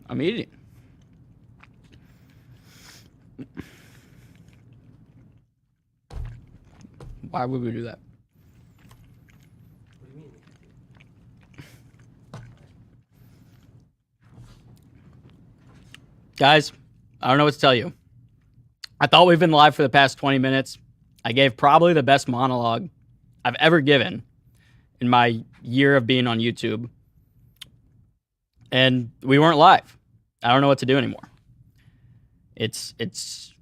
I'm eating. Why would we do that? What do you mean? Guys, I don't know what to tell you. I thought we've been live for the past 20 minutes. I gave probably the best monologue I've ever given in my year of being on YouTube. And we weren't live. I don't know what to do anymore. It's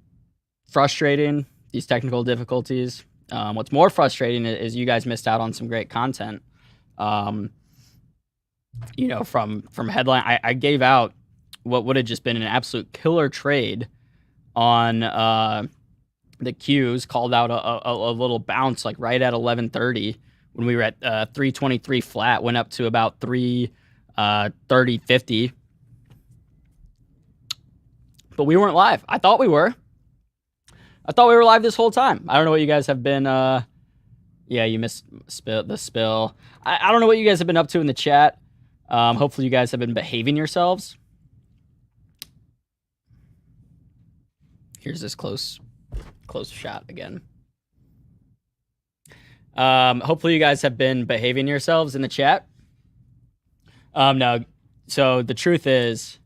frustrating, these technical difficulties. What's more frustrating is you guys missed out on some great content. From headline, I gave out what would have just been an absolute killer trade on the Qs, called out a little bounce like right at 11:30 when we were at 323 flat, went up to about 330.50. But we weren't live. I thought we were. I thought we were live this whole time. I don't know what you guys have been. Yeah, you missed the spill. I don't know what you guys have been up to in the chat. Hopefully you guys have been behaving yourselves. Here's this close shot again. Hopefully you guys have been behaving yourselves in the chat. No. So the truth is,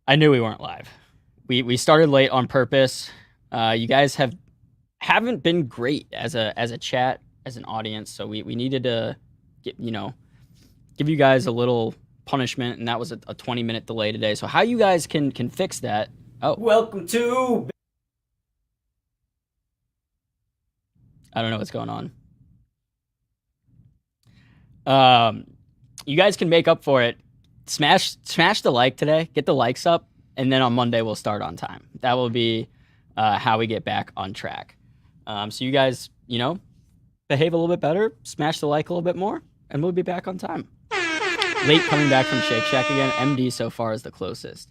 I knew we weren't live. We started late on purpose. You guys haven't been great as a chat, as an audience. So we needed to give you guys a little punishment, and that was a 20-minute delay today. So how you guys can fix that? Oh, Welcome to. I don't know what's going on. You guys can make up for it. Smash the like today. Get the likes up, and then on Monday we'll start on time. That will be how we get back on track. So you guys, behave a little bit better. Smash the like a little bit more, and we'll be back on time. Late coming back from Shake Shack again. MD so far is the closest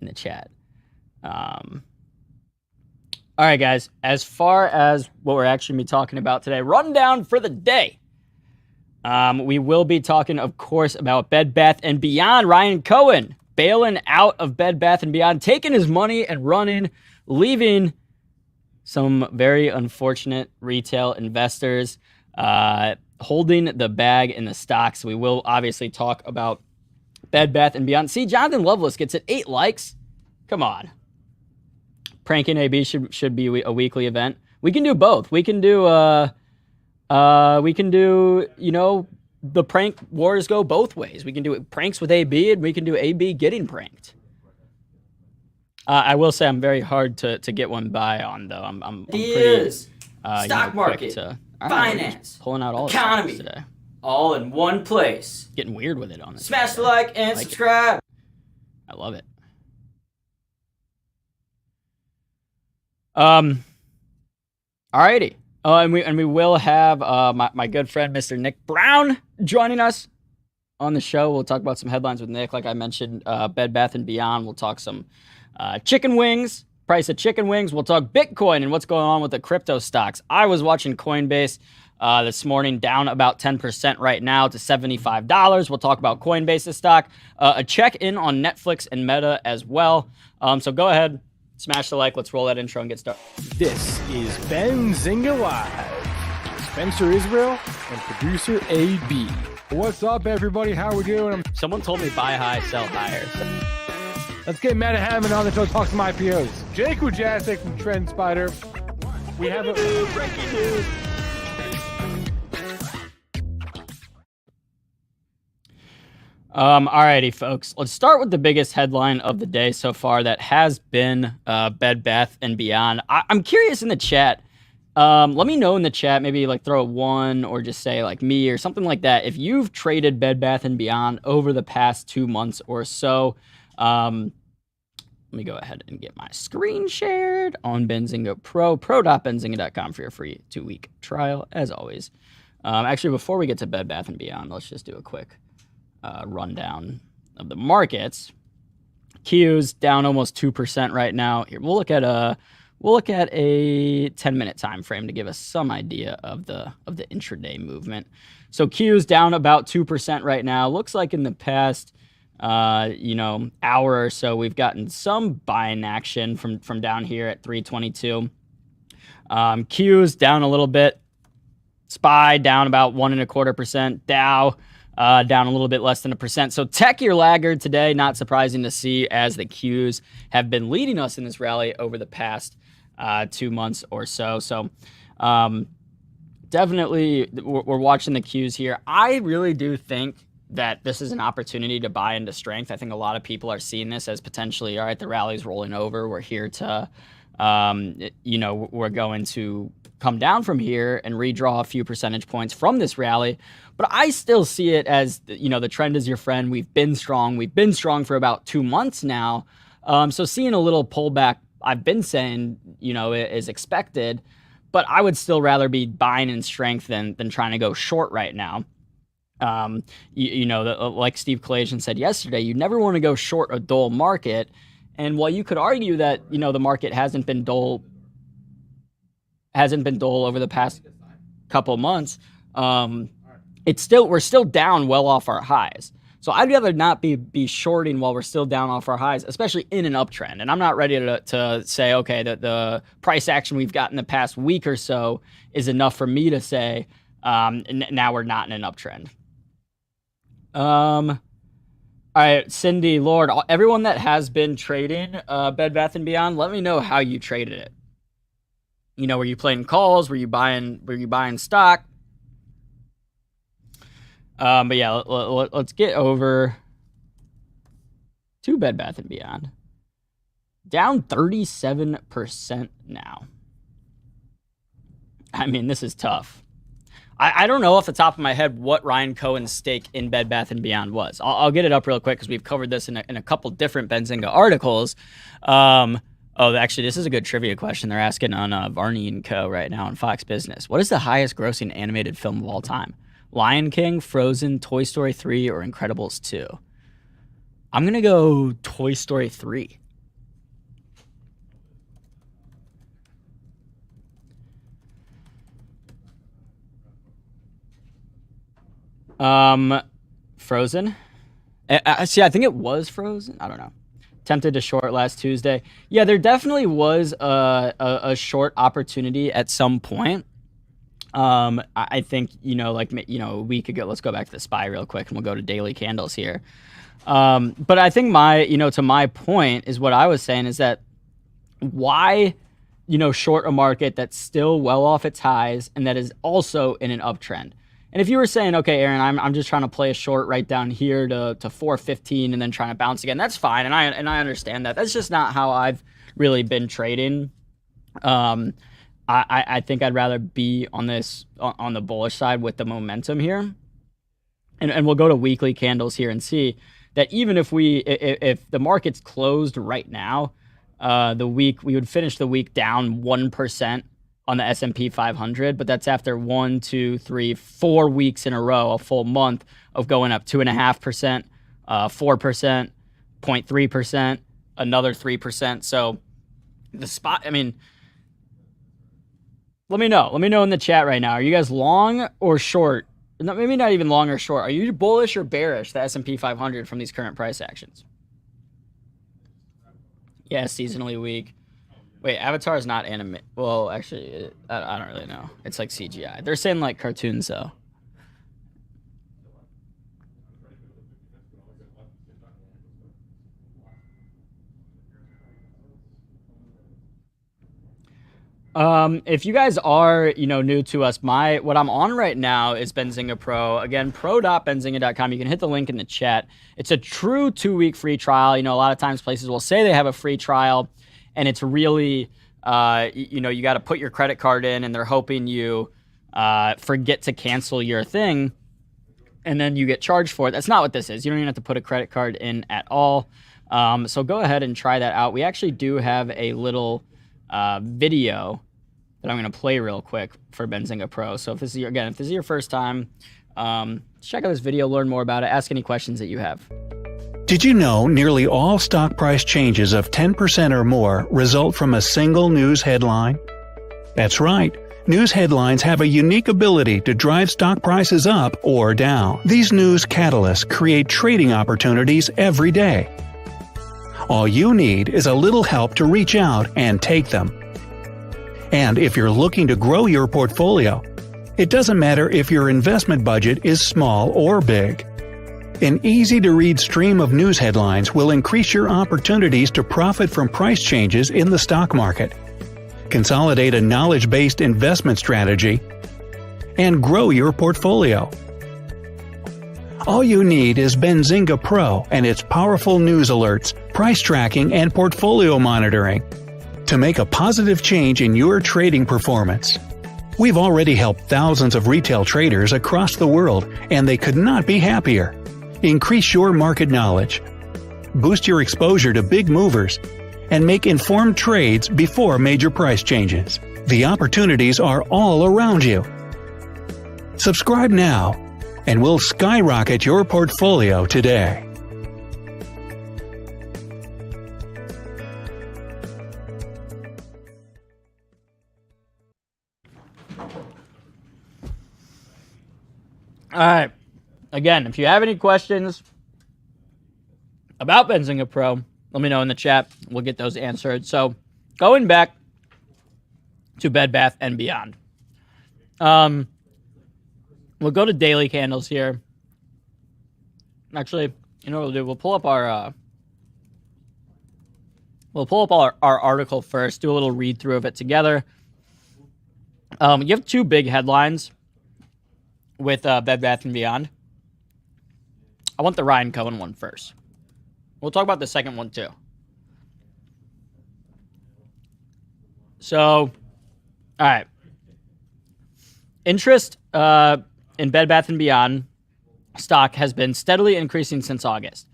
in the chat. All right, guys. As far as what we're actually be talking about today, rundown for the day. We will be talking, of course, about Bed Bath & Beyond. Ryan Cohen bailing out of Bed Bath & Beyond, taking his money and running, leaving some very unfortunate retail investors holding the bag in the stocks. We will obviously talk about Bed Bath & Beyond. See, Jonathan Loveless gets it 8 likes. Come on. Pranking AB should be a weekly event. We can do both. We can do the prank wars go both ways. We can do pranks with AB, and we can do AB getting pranked. I will say I'm very hard to get one buy on, though. I'm pretty stock market, finance, pulling out all economy today. All in one place. Getting weird with it on this. Smash the like and subscribe. I love it. Alrighty. And we will have my good friend Mr. Nick Brown joining us on the show. We'll talk about some headlines with Nick, like I mentioned. Bed Bath & Beyond. We'll talk some chicken wings, price of chicken wings. We'll talk Bitcoin and what's going on with the crypto stocks. I was watching Coinbase this morning, down about 10% right now to $75. We'll talk about Coinbase's stock. A check-in on Netflix and Meta as well. So go ahead. Smash the like. Let's roll that intro and get started. This is Benzinga Live. Spencer Israel and producer AB. What's up, everybody? How we doing? Someone told me buy high, sell higher. Let's get Matt Hammond on the show to talk some IPOs. Jake Wojacek from Trend Spider. We have a breaking news. Alrighty, folks. Let's start with the biggest headline of the day so far. That has been Bed Bath & Beyond. I'm curious in the chat. Let me know in the chat. Maybe like throw a 1 or just say like me or something like that. If you've traded Bed Bath & Beyond over the past 2 months or so. Let me go ahead and get my screen shared on Benzinga Pro. Pro.benzinga.com for your free 2-week trial, as always. Actually, before we get to Bed Bath & Beyond, let's just do a quick rundown of the markets. Qs down almost 2% right now. Here, we'll look at a 10-minute time frame to give us some idea of the intraday movement. So Qs down about 2% right now. Looks like in the past hour or so, we've gotten some buying action from down here at 322. Q's down a little bit. SPY down about 1.25%. Dow down a little bit less than 1%. So tech, your laggard today. Not surprising to see, as the Qs have been leading us in this rally over the past 2 months or so. So definitely we're watching the Qs here. I really do think that this is an opportunity to buy into strength. I think a lot of people are seeing this as potentially, all right, the rally's rolling over. We're here to, we're going to come down from here and redraw a few percentage points from this rally. But I still see it as, the trend is your friend. We've been strong. We've been strong for about 2 months now. So seeing a little pullback, I've been saying, is expected. But I would still rather be buying in strength than trying to go short right now. Like Steve Kalajian said yesterday, you never want to go short a dull market. And while you could argue that, the market hasn't been dull over the past couple months, we're still down well off our highs. So I'd rather not be shorting while we're still down off our highs, especially in an uptrend. And I'm not ready to say, okay, that the price action we've got in the past week or so is enough for me to say, now we're not in an uptrend. All right, Cindy, Lord, everyone that has been trading Bed Bath & Beyond, let me know how you traded it. Were you playing calls? Were you buying stock? But yeah, let's get over to Bed Bath & Beyond. Down 37% now. I mean, this is tough. I don't know off the top of my head what Ryan Cohen's stake in Bed Bath & Beyond was. I'll get it up real quick because we've covered this in a couple different Benzinga articles. Actually, this is a good trivia question. They're asking on Varney & Co. right now on Fox Business. What is the highest grossing animated film of all time? Lion King, Frozen, Toy Story 3, or Incredibles 2? I'm going to go Toy Story 3. Frozen. I think it was Frozen. I don't know. Tempted to short last Tuesday. Yeah, there definitely was a short opportunity at some point. I think, a week ago, let's go back to the SPY real quick and we'll go to daily candles here. But I think to my point is what I was saying is that why, short a market that's still well off its highs and that is also in an uptrend. And if you were saying, okay, Aaron, I'm just trying to play a short right down here to 415 and then trying to bounce again, that's fine. And I understand that. That's just not how I've really been trading. I think I'd rather be on the bullish side with the momentum here. And we'll go to weekly candles here and see that even if the market's closed right now, we would finish the week down 1% on the S&P 500, but that's after 1, 2, 3, 4 weeks in a row, a full month of going up 2.5%, 4%, 0.3%, another 3%. So the spot, I mean, let me know in the chat right now. Are you guys long or short? Maybe not even long or short. Are you bullish or bearish the S&P 500 from these current price actions? Yeah, seasonally weak. Wait, Avatar is not anime. Well, actually, I don't really know. It's like CGI. They're saying like cartoons, though. If you guys are, new to us, what I'm on right now is Benzinga Pro. Again, pro.benzinga.com. You can hit the link in the chat. It's a true 2-week free trial. A lot of times places will say they have a free trial, and it's really, you got to put your credit card in, and they're hoping you forget to cancel your thing, and then you get charged for it. That's not what this is. You don't even have to put a credit card in at all. So go ahead and try that out. We actually do have a little video that I'm going to play real quick for Benzinga Pro. So if this is your first time, check out this video, learn more about it, ask any questions that you have. Did you know nearly all stock price changes of 10% or more result from a single news headline? That's right. News headlines have a unique ability to drive stock prices up or down. These news catalysts create trading opportunities every day. All you need is a little help to reach out and take them. And if you're looking to grow your portfolio, it doesn't matter if your investment budget is small or big. An easy-to-read stream of news headlines will increase your opportunities to profit from price changes in the stock market, consolidate a knowledge-based investment strategy, and grow your portfolio. All you need is Benzinga Pro and its powerful news alerts, price tracking, and portfolio monitoring to make a positive change in your trading performance. We've already helped thousands of retail traders across the world, and they could not be happier. Increase your market knowledge, boost your exposure to big movers, and make informed trades before major price changes. The opportunities are all around you. Subscribe now, and we'll skyrocket your portfolio today. All right. Again, if you have any questions about Benzinga Pro, let me know in the chat. We'll get those answered. So, going back to Bed Bath & Beyond. We'll go to daily candles here. Actually, you know what we'll do? We'll pull up our article first, do a little read through of it together. You have two big headlines with Bed Bath & Beyond. I want the Ryan Cohen one first. We'll talk about the second one too. So, all right. Interest in Bed Bath & Beyond stock has been steadily increasing since August.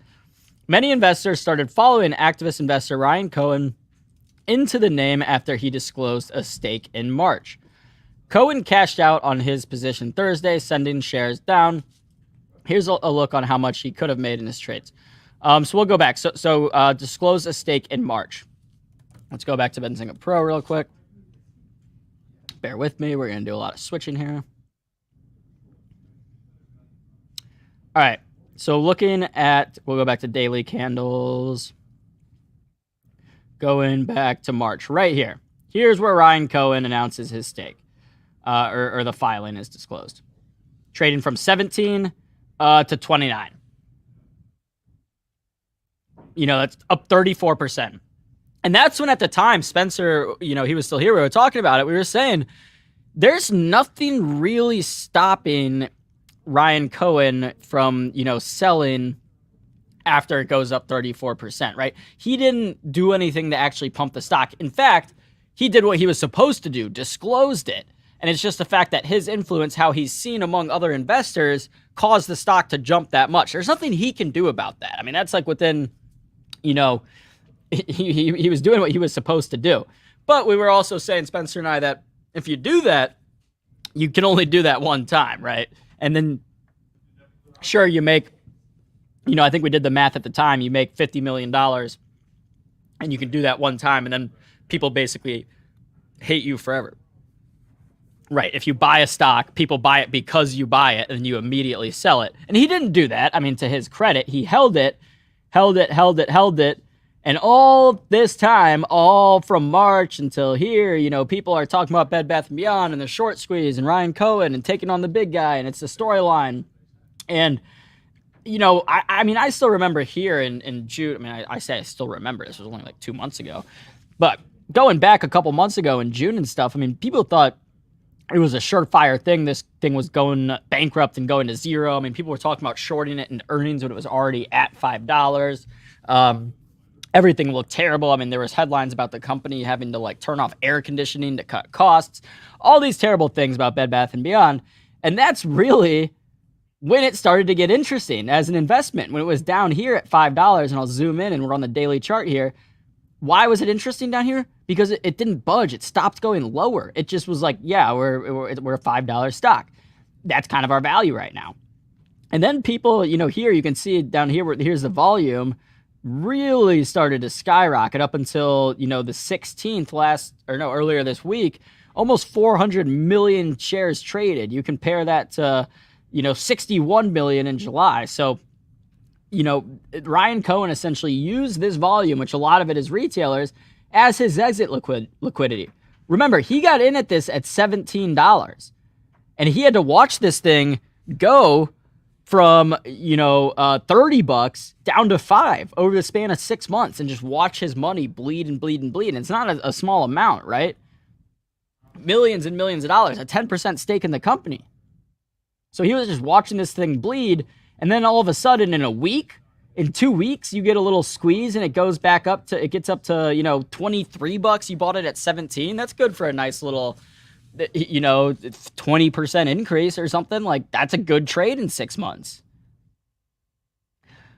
Many investors started following activist investor Ryan Cohen into the name after he disclosed a stake in March. Cohen cashed out on his position Thursday, sending shares down. Here's a look on how much he could have made in his trades. So we'll go back. So disclosed a stake in March. Let's go back to Benzinga Pro real quick. Bear with me. We're going to do a lot of switching here. All right. So looking at, we'll go back to daily candles. Going back to March right here. Here's where Ryan Cohen announces his stake. Or the filing is disclosed. Trading from 17 to 29. You know, that's up 34%. And that's when at the time, Spencer, you know, he was still here. We were talking about it. We were saying there's nothing really stopping Ryan Cohen from, you know, selling after it goes up 34%, right? He didn't do anything to actually pump the stock. In fact, he did what he was supposed to do, disclosed it. And it's just the fact that his influence, how he's seen among other investors, caused the stock to jump that much. There's nothing he can do about that. I mean, that's like within, you know, he was doing what he was supposed to do. But we were also saying, Spencer and I, that if you do that, you can only do that one time, right? And then, sure, you make, you know, I think we did the math at the time, you make $50 million, and you can do that one time, and then people basically hate you forever. Right. If you buy a stock, people buy it because you buy it, and you immediately sell it. And he didn't do that. I mean, to his credit, he held it. And all this time, all from March until here, you know, people are talking about Bed Bath & Beyond and the short squeeze and Ryan Cohen and taking on the big guy, and it's the storyline. And, you know, I mean, I still remember here in June. I mean, I say I still remember. This was only like 2 months ago. But going back a couple months ago in June and stuff, I mean, people thought it was a surefire thing. This thing was going bankrupt and going to zero. I mean, people were talking about shorting it in earnings when it was already at $5. Everything looked terrible. I mean, there was headlines about the company having to like turn off air conditioning to cut costs. All these terrible things about Bed Bath & Beyond. And that's really when it started to get interesting as an investment. When it was down here at $5, and I'll zoom in and we're on the daily chart here. Why was it interesting down here? Because it didn't budge. It stopped going lower. It just was like, yeah, we're a $5 stock. That's kind of our value right now. And then people, you know, here you can see down here, here's the volume, really started to skyrocket up until, you know, the 16th earlier this week, almost 400 million shares traded. You compare that to, 61 million in July. So, Ryan Cohen essentially used this volume, which a lot of it is retailers, as his exit liquidity. Remember, he got in at this at $17, and he had to watch this thing go from, $30 down to $5 over the span of 6 months, and just watch his money bleed and bleed and bleed. And it's not a small amount, right? Millions and millions of dollars, a 10% stake in the company. So he was just watching this thing bleed, and then all of a sudden in 2 weeks, you get a little squeeze and it gets up to, $23. You bought it at 17. That's good for a nice little, 20% increase or something. Like, that's a good trade in 6 months.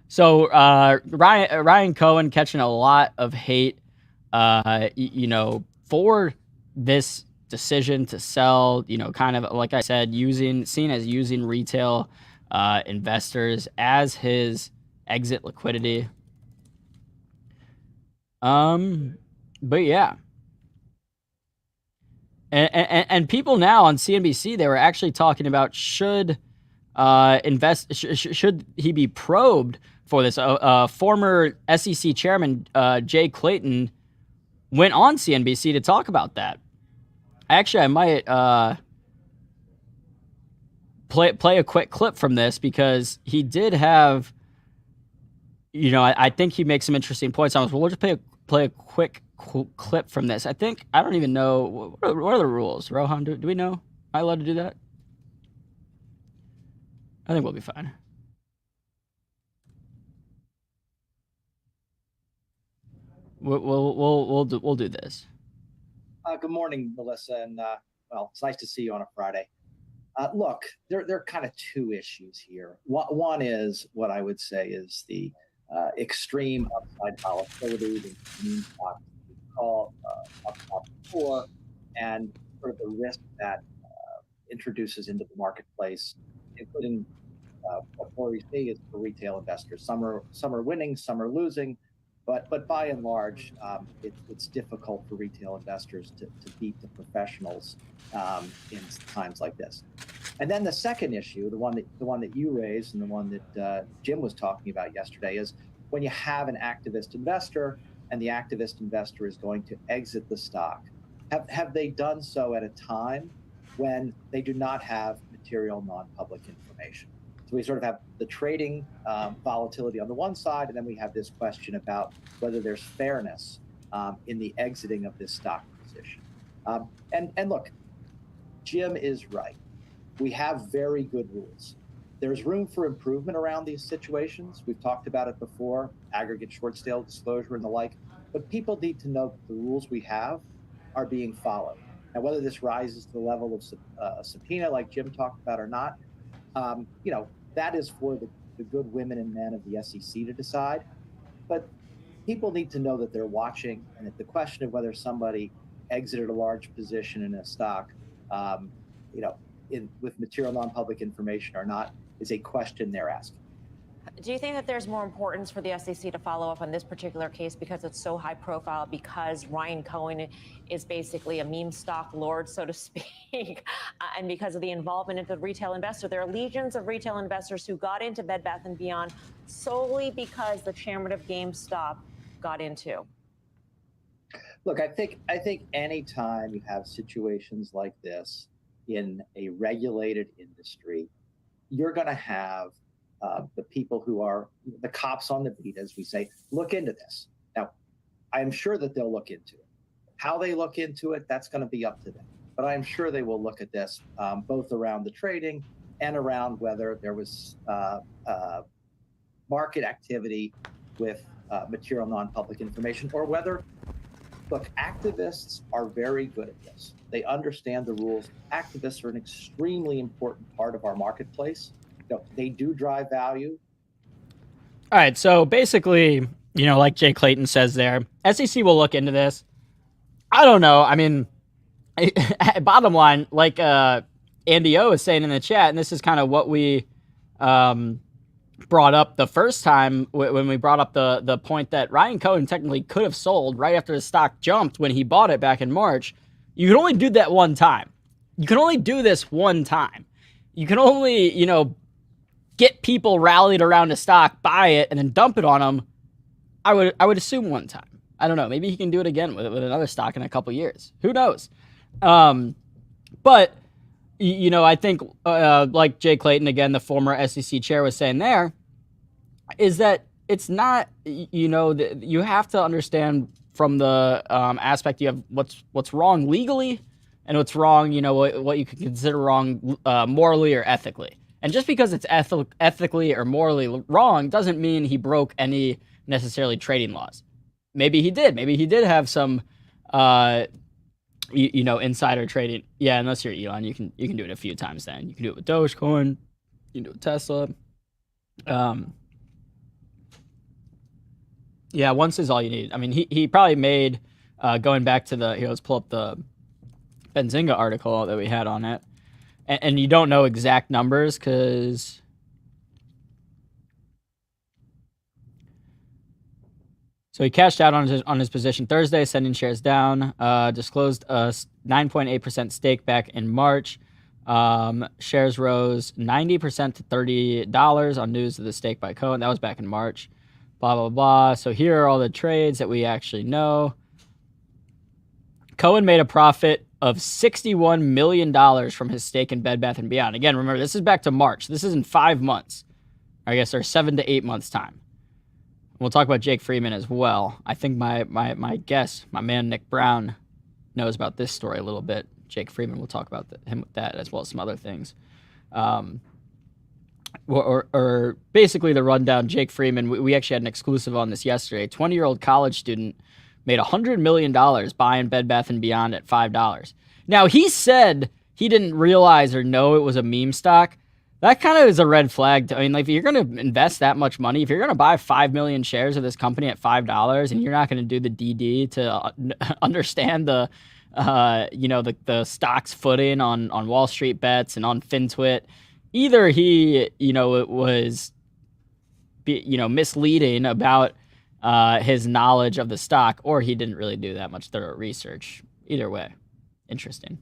So Ryan Cohen catching a lot of hate, for this decision to sell, kind of like I said, seen as using retail investors as his exit liquidity. But yeah. And people now on CNBC, they were actually talking about should he be probed for this? Former SEC chairman Jay Clayton went on CNBC to talk about that. Actually, I might play a quick clip from this, because he did have, I think he makes some interesting points on this. We'll just play a quick clip from this. I don't even know, what are the rules? Rohan, do we know? Am I allowed to do that? I think we'll be fine. We'll do this. Good morning, Melissa, and it's nice to see you on a Friday. Look, there are kind of two issues here. One is what I would say is the extreme upside volatility, the meme stocks we call upside before, and sort of the risk that introduces into the marketplace, including what we see is for retail investors. Some are winning, some are losing. But by and large, it's difficult for retail investors to beat the professionals in times like this. And then the second issue, the one that you raised and the one that Jim was talking about yesterday, is when you have an activist investor and the activist investor is going to exit the stock. Have they done so at a time when they do not have material non-public information? So we sort of have the trading volatility on the one side, and then we have this question about whether there's fairness in the exiting of this stock position. And look, Jim is right. We have very good rules. There's room for improvement around these situations. We've talked about it before, aggregate short sale disclosure and the like, but people need to know that the rules we have are being followed. Now, whether this rises to the level of a subpoena like Jim talked about or not, that is for the good women and men of the SEC to decide. But people need to know that they're watching, and that the question of whether somebody exited a large position in a stock, with material non-public information or not, is a question they're asking. Do you think that there's more importance for the SEC to follow up on this particular case because it's so high profile, because Ryan Cohen is basically a meme stock lord, so to speak, and because of the involvement of the retail investor? There are legions of retail investors who got into Bed Bath & Beyond solely because the chairman of GameStop got into. Look, I think any time you have situations like this in a regulated industry, you're going to have the people who are the cops on the beat, as we say, look into this. Now, I'm sure that they'll look into it. How they look into it, that's going to be up to them. But I'm sure they will look at this, both around the trading and around whether there was market activity with material non-public information, or whether, look, activists are very good at this. They understand the rules. Activists are an extremely important part of our marketplace. They do drive value. All right, so basically, like Jay Clayton says there, SEC will look into this. I don't know. I mean, bottom line, like Andy O is saying in the chat, and this is kind of what we brought up the first time when we brought up the point that Ryan Cohen technically could have sold right after the stock jumped when he bought it back in March. You can only do that one time. You can only do this one time. You can only, get people rallied around a stock, buy it, and then dump it on them. I would assume one time. I don't know. Maybe he can do it again with another stock in a couple years. Who knows? But I think like Jay Clayton, again, the former SEC chair, was saying there, is that it's not, you have to understand from the aspect you have what's wrong legally and what's wrong, what you could consider wrong morally or ethically. And just because it's ethically or morally wrong doesn't mean he broke any necessarily trading laws. Maybe he did. Maybe he did have some, insider trading. Yeah, unless you're Elon, you can do it a few times. Then you can do it with Dogecoin. You can do it with Tesla. Yeah, once is all you need. I mean, he probably made, going back to let's pull up the Benzinga article that we had on it. And you don't know exact numbers because so he cashed out on his position Thursday, sending shares down. Disclosed a 9.8% stake back in March. Shares rose 90% to $30 on news of the stake by Cohen. That was back in March. Blah, blah, blah. So here are all the trades that we actually know. Cohen made a profit of $61 million from his stake in Bed Bath & Beyond. Again, remember, this is back to March. This is in 5 months. I guess there's 7 to 8 months' time. We'll talk about Jake Freeman as well. I think my guest, my man Nick Brown, knows about this story a little bit. Jake Freeman, we'll talk about him with that as well as some other things. Or basically the rundown, Jake Freeman, we actually had an exclusive on this yesterday. 20-year-old college student made $100 million buying Bed Bath & Beyond at $5. Now, he said he didn't realize or know it was a meme stock. That kind of is a red flag. I mean, like, if you're going to invest that much money, if you're going to buy 5 million shares of this company at $5 and you're not going to do the DD to understand the stock's footing on Wall Street Bets and on FinTwit, either he, it was, misleading about his knowledge of the stock, or he didn't really do that much thorough research. Either way, interesting.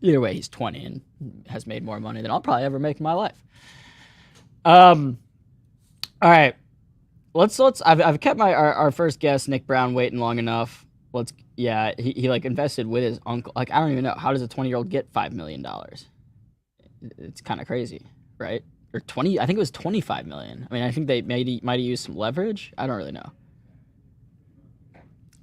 Either way, he's 20 and has made more money than I'll probably ever make in my life. All right, let's. I've kept our first guest, Nick Brown, waiting long enough. He like invested with his uncle. Like, I don't even know, how does a 20-year-old get $5 million? It's kind of crazy, right? Or 20, I think it was 25 million. I mean, I think they might have used some leverage. I don't really know.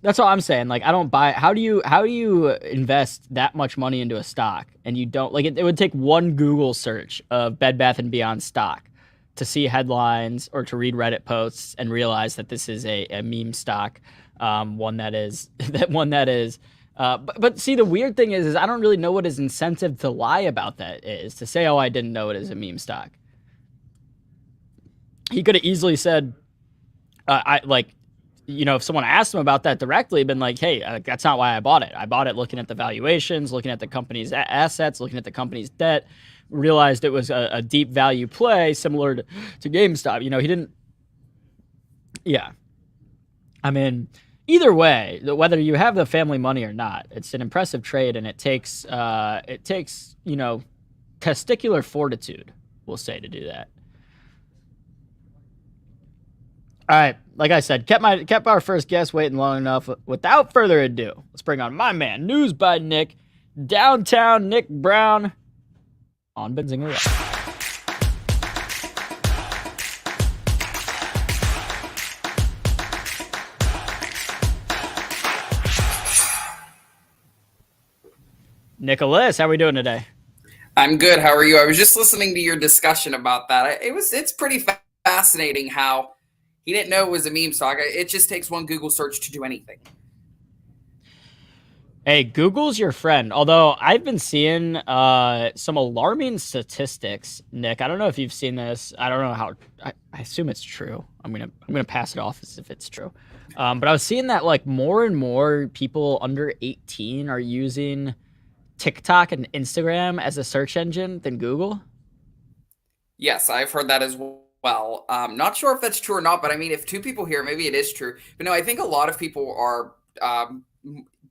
That's all I'm saying. Like, I don't buy. How do you invest that much money into a stock and you don't like it? It would take one Google search of Bed Bath & Beyond stock to see headlines or to read Reddit posts and realize that this is a meme stock, one that is. But see, the weird thing is I don't really know what his incentive to lie about that is, to say, oh, I didn't know it is a meme stock. He could have easily said, if someone asked him about that directly, been like, hey, that's not why I bought it. I bought it looking at the valuations, looking at the company's assets, looking at the company's debt, realized it was a deep value play similar to GameStop. He didn't. Yeah. I mean, either way, whether you have the family money or not, it's an impressive trade, and it takes testicular fortitude, we'll say, to do that. All right, like I said, kept our first guest waiting long enough. Without further ado, let's bring on my man, News by Nick, downtown Nick Brown, on Benzinga Live. Nicholas, how are we doing today? I'm good. How are you? I was just listening to your discussion about that. It's pretty fascinating how he didn't know it was a meme stock. It just takes one Google search to do anything. Hey, Google's your friend. Although I've been seeing some alarming statistics, Nick. I don't know if you've seen this. I don't know how. I assume it's true. I'm gonna pass it off as if it's true. But I was seeing that like more and more people under 18 are using TikTok and Instagram as a search engine than Google. Yes, I've heard that as well. Not sure if that's true or not, but I mean, if two people here, maybe it is true. But no, I think a lot of people are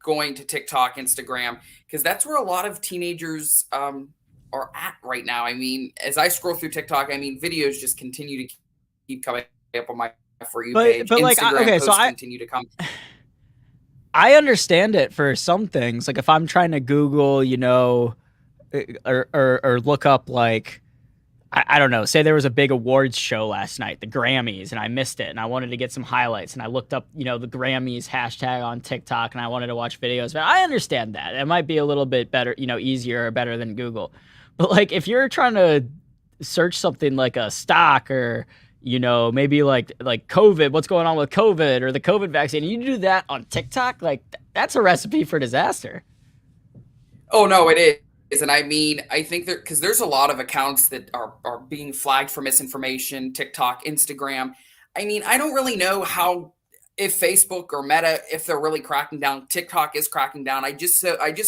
going to TikTok, Instagram, because that's where a lot of teenagers are at right now. I mean, as I scroll through TikTok, I mean, videos just continue to keep coming up on my For You page. But like, Instagram okay, posts continue to come. I understand it for some things. Like if I'm trying to Google, you know, or look up like, I don't know, say there was a big awards show last night, the Grammys, and I missed it, and I wanted to get some highlights, and I looked up, you know, the Grammys hashtag on TikTok, and I wanted to watch videos. But I understand that. It might be a little bit better, you know, easier or better than Google. But like if you're trying to search something like a stock or, you know, maybe like COVID, what's going on with COVID or the COVID vaccine, and you do that on TikTok, like that's a recipe for disaster. Oh, no, it is. And I mean, I think because there's a lot of accounts that are being flagged for misinformation, TikTok, Instagram. I mean, I don't really know if Facebook or Meta, if they're really cracking down. TikTok is cracking down. I just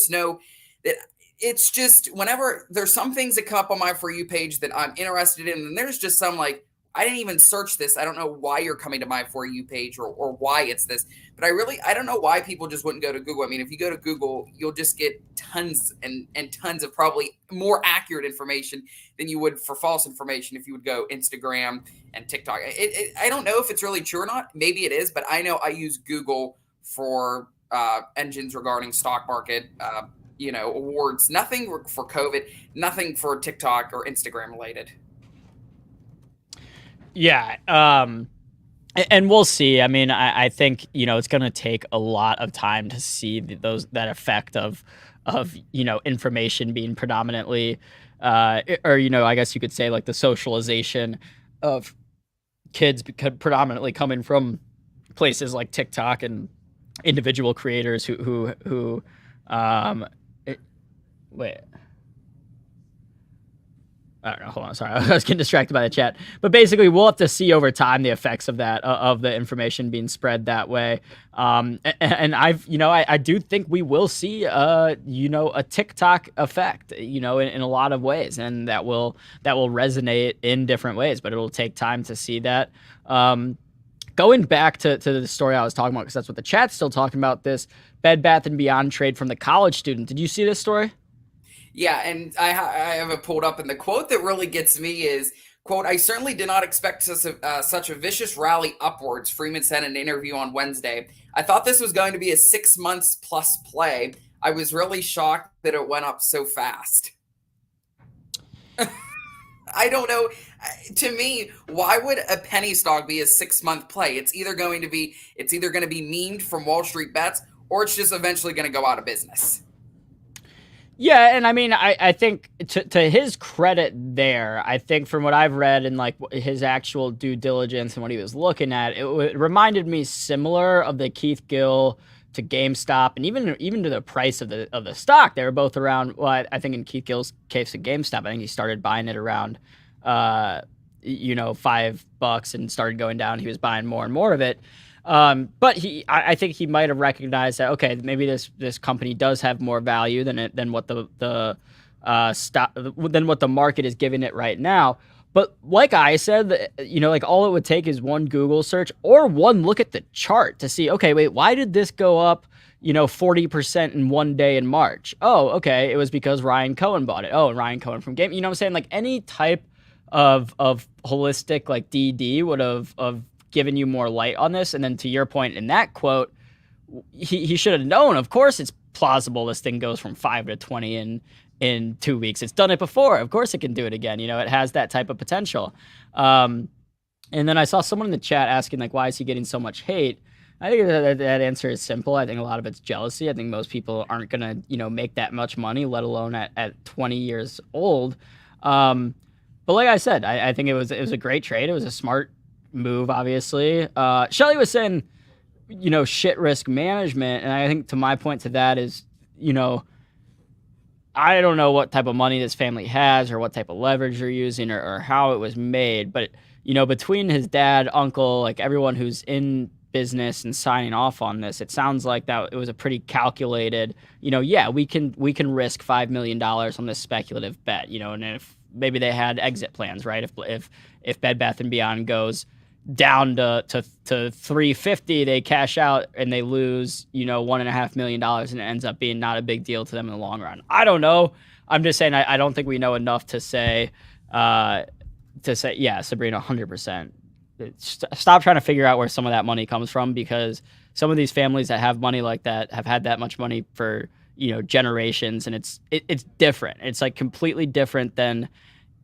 know that it's just whenever there's some things that come up on my For You page that I'm interested in, and there's just some like, I didn't even search this. I don't know why you're coming to my For You page or why it's this. But I don't know why people just wouldn't go to Google. I mean, if you go to Google, you'll just get tons and tons of probably more accurate information than you would for false information if you would go Instagram and TikTok. I don't know if it's really true or not. Maybe it is, but I know I use Google for engines regarding stock market, you know, awards. Nothing for COVID, nothing for TikTok or Instagram related. Yeah. And we'll see. I mean, I think, you know, it's going to take a lot of time to see that effect of, you know, information being predominantly, or, you know, I guess you could say like the socialization of kids predominantly coming from places like TikTok and individual creators who wait. I don't know. Hold on. Sorry. I was getting distracted by the chat. But basically, we'll have to see over time the effects of that, of the information being spread that way. And I do think we will see, you know, a TikTok effect, you know, in a lot of ways. And that will resonate in different ways. But it'll take time to see that. Going back to the story I was talking about, because that's what the chat's still talking about, this Bed Bath & Beyond trade from the college student. Did you see this story? Yeah, and I have it pulled up, and the quote that really gets me is, quote, "I certainly did not expect such a vicious rally upwards," Freeman said in an interview on Wednesday. "I thought this was going to be a 6 months plus play. I was really shocked that it went up so fast." I don't know. To me, why would a penny stock be a 6 month play? It's either going to be memed from Wall Street Bets, or it's just eventually going to go out of business. Yeah, and I mean, I think to his credit there, I think from what I've read and like his actual due diligence and what he was looking at, it reminded me similar of the Keith Gill to GameStop, and even to the price of the stock. They were both around. Well, I think in Keith Gill's case of GameStop, I think he started buying it around, you know, $5 and started going down. He was buying more and more of it. But I think he might have recognized that, okay, maybe this company does have more value than what the market is giving it right now. But like I said, you know, like all it would take is one Google search or one look at the chart to see, okay, wait, why did this go up, you know, 40% in one day in March? Oh, okay, it was because Ryan Cohen bought it. Oh, Ryan Cohen from Game, you know what I'm saying? Like any type of holistic like DD would have given you more light on this. And then to your point in that quote, he should have known. Of course, it's plausible this thing goes from 5 to 20 in 2 weeks. It's done it before. Of course, it can do it again. You know, it has that type of potential. And then I saw someone in the chat asking like, why is he getting so much hate? I think that answer is simple. I think a lot of it's jealousy. I think most people aren't gonna, you know, make that much money, let alone at 20 years old. But like I said, I think it was a great trade. It was a smart move, obviously. Shelly was saying, you know, shit risk management, and I think to my point to that is, you know, I don't know what type of money this family has or what type of leverage they're using or how it was made, but you know, between his dad, uncle, like everyone who's in business and signing off on this, it sounds like that it was a pretty calculated, you know, yeah, we can risk $5 million on this speculative bet, you know, and if maybe they had exit plans, right? If Bed Bath & Beyond goes down to 350, they cash out and they lose, $1.5 million, and it ends up being not a big deal to them in the long run. I don't know. I'm just saying I don't think we know enough to say yeah, Sabrina, 100%. Stop trying to figure out where some of that money comes from, because some of these families that have money like that have had that much money for generations, and it's different. It's like completely different than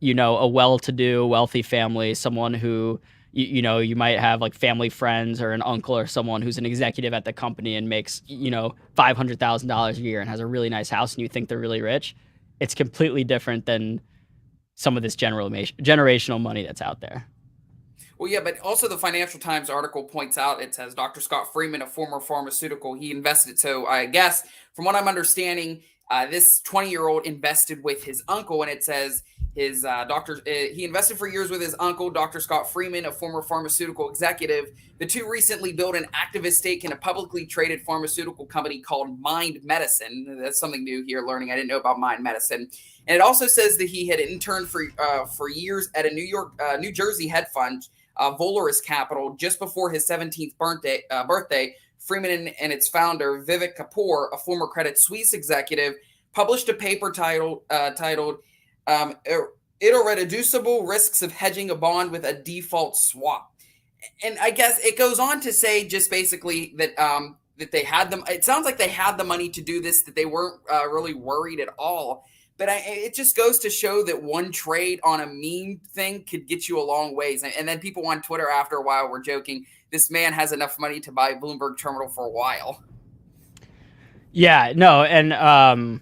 a well-to-do, wealthy family, someone who you might have like family friends or an uncle or someone who's an executive at the company and makes $500,000 a year and has a really nice house, and you think they're really rich. It's completely different than some of this generational money that's out there. Well, yeah, but also the Financial Times article points out, it says Dr. Scott Freeman, a former pharmaceutical, he invested. So I guess from what I'm understanding, this 20-year-old invested with his uncle, and it says his he invested for years with his uncle, Dr. Scott Freeman, a former pharmaceutical executive. The two recently built an activist stake in a publicly traded pharmaceutical company called Mind Medicine. That's something new here, learning. I didn't know about Mind Medicine. And it also says that he had interned for years at a New Jersey hedge fund, Volaris Capital, just before his 17th birthday. Freeman and its founder, Vivek Kapoor, a former Credit Suisse executive, published a paper titled Irreducible Risks of Hedging a Bond with a Default Swap. And I guess it goes on to say just basically that that they had them. It sounds like they had the money to do this, that they weren't really worried at all. But it just goes to show that one trade on a meme thing could get you a long ways. And then people on Twitter after a while were joking, this man has enough money to buy a Bloomberg terminal for a while. Yeah, no, and that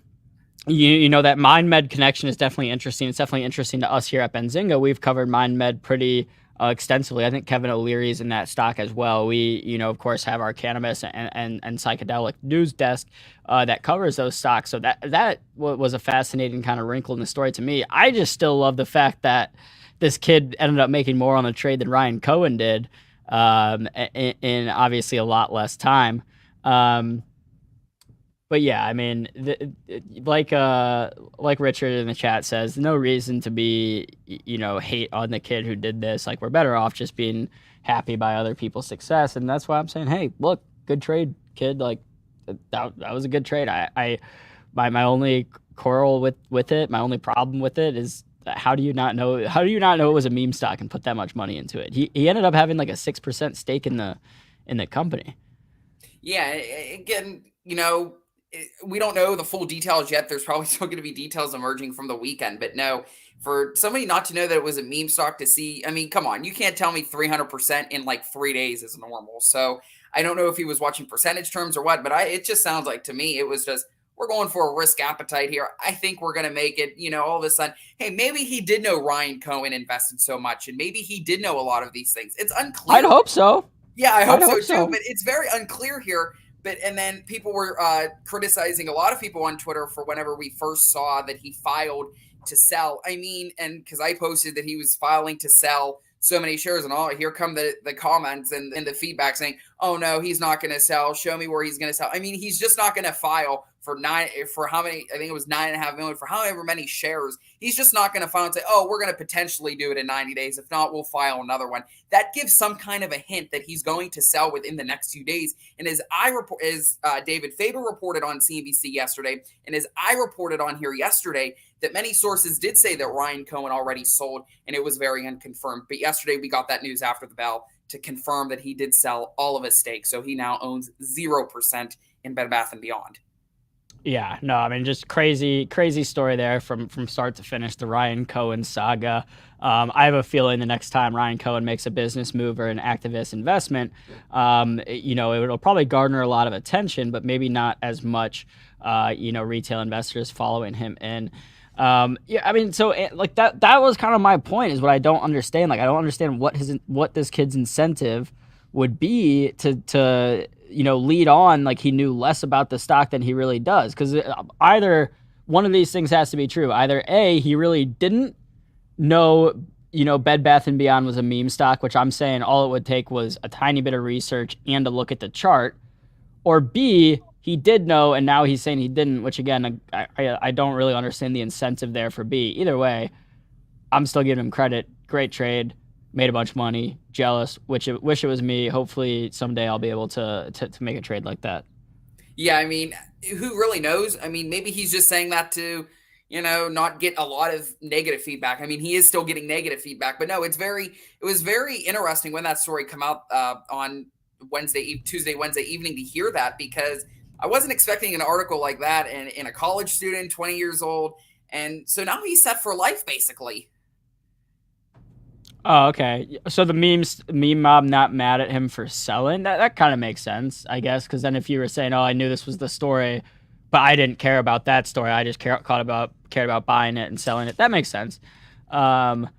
MindMed connection is definitely interesting. It's definitely interesting to us here at Benzinga. We've covered MindMed pretty extensively. I think Kevin O'Leary is in that stock as well. We, of course, have our cannabis and psychedelic news desk that covers those stocks. So that was a fascinating kind of wrinkle in the story to me. I just still love the fact that this kid ended up making more on the trade than Ryan Cohen did, in obviously a lot less time. But yeah, I mean, like Richard in the chat says, no reason to be, hate on the kid who did this. Like, we're better off just being happy by other people's success. And that's why I'm saying, hey, look, good trade, kid. Like, that was a good trade. My only quarrel with it, my only problem with it is, how do you not know it was a meme stock and put that much money into it? He ended up having like a 6% stake in the company. Yeah, again, we don't know the full details yet. There's probably still going to be details emerging from the weekend. But no, for somebody not to know that it was a meme stock, to see, I mean, come on, you can't tell me 300% in like 3 days is normal. So I don't know if he was watching percentage terms or what, but it just sounds like to me, it was just, we're going for a risk appetite here. I think we're going to make it, all of a sudden, hey, maybe he did know Ryan Cohen invested so much, and maybe he did know a lot of these things. It's unclear. I'd hope so. Yeah, I hope so too, but it's very unclear here. And then people were criticizing, a lot of people on Twitter, for whenever we first saw that he filed to sell. I mean, and because I posted that he was filing to sell so many shares, and here come the comments and the feedback saying, oh no, he's not going to sell. Show me where he's going to sell. I mean, he's just not going to file for how many, I think it was 9.5 million, for however many shares. He's just not going to file and say, oh, we're going to potentially do it in 90 days. If not, we'll file another one. That gives some kind of a hint that he's going to sell within the next few days. And as David Faber reported on CNBC yesterday, and as I reported on here yesterday, that many sources did say that Ryan Cohen already sold, and it was very unconfirmed. But yesterday we got that news after the bell to confirm that he did sell all of his stake. So he now owns 0% in Bed Bath & Beyond. Yeah, no, I mean, just crazy story there from start to finish, the Ryan Cohen saga. I have a feeling the next time Ryan Cohen makes a business move or an activist investment, it'll probably garner a lot of attention, but maybe not as much, retail investors following him in. Yeah, I mean, so like that was kind of my point, is what I don't understand. Like, I don't understand what this kid's incentive would be to lead on like he knew less about the stock than he really does. Because either one of these things has to be true. Either A, he really didn't know, Bed Bath & Beyond was a meme stock, which I'm saying all it would take was a tiny bit of research and a look at the chart. Or B, he did know, and now he's saying he didn't, which again, I don't really understand the incentive there for B. Either way, I'm still giving him credit. Great trade. made a bunch of money, jealous, wish it was me. Hopefully someday I'll be able to make a trade like that. Yeah, I mean, who really knows? I mean, maybe he's just saying that to, not get a lot of negative feedback. I mean, he is still getting negative feedback, but no, it was very interesting when that story came out on Tuesday, Wednesday evening to hear that, because I wasn't expecting an article like that in a college student, 20 years old. And so now he's set for life, basically. Oh, okay. So the meme mob not mad at him for selling? That kind of makes sense, I guess, because then if you were saying, "Oh, I knew this was the story, but I didn't care about that story. I just cared about buying it and selling it," that makes sense. And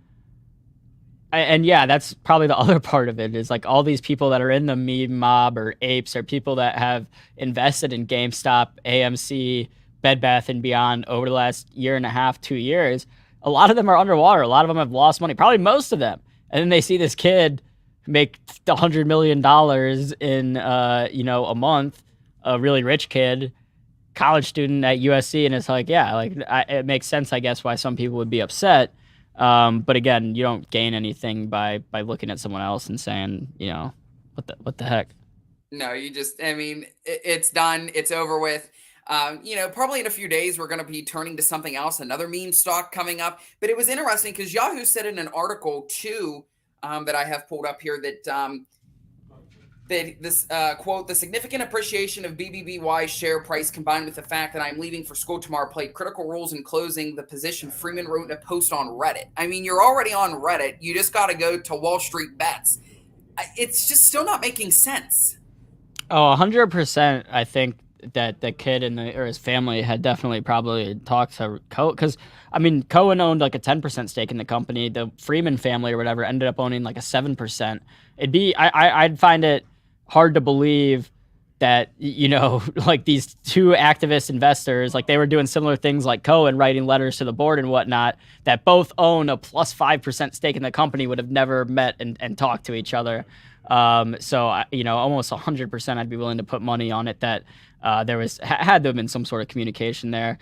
yeah, that's probably the other part of it is like all these people that are in the meme mob or apes are people that have invested in GameStop, AMC, Bed Bath and Beyond over the last year and a half, 2 years. A lot of them are underwater. A lot of them have lost money, probably most of them. And then they see this kid make $100 million in, a month, a really rich kid, college student at USC. And it's like, yeah, it makes sense, I guess, why some people would be upset. But again, you don't gain anything by looking at someone else and saying, what the heck? No, it's done. It's over with. Probably in a few days, we're going to be turning to something else, another meme stock coming up. But it was interesting because Yahoo said in an article too, that I have pulled up here that this quote, "The significant appreciation of BBBY share price combined with the fact that I'm leaving for school tomorrow played critical roles in closing the position," Freeman wrote in a post on Reddit. I mean, you're already on Reddit. You just got to go to Wall Street Bets. It's just still not making sense. Oh, 100%. I think that the kid or his family had definitely probably talked to Cohen, because Cohen owned like a 10% stake in the company. The Freeman family or whatever ended up owning like a 7%. I'd find it hard to believe that like these two activist investors, like they were doing similar things like Cohen, writing letters to the board and whatnot, that both own a plus 5% stake in the company, would have never met and talked to each other. So almost 100% I'd be willing to put money on it that there had to have been some sort of communication there.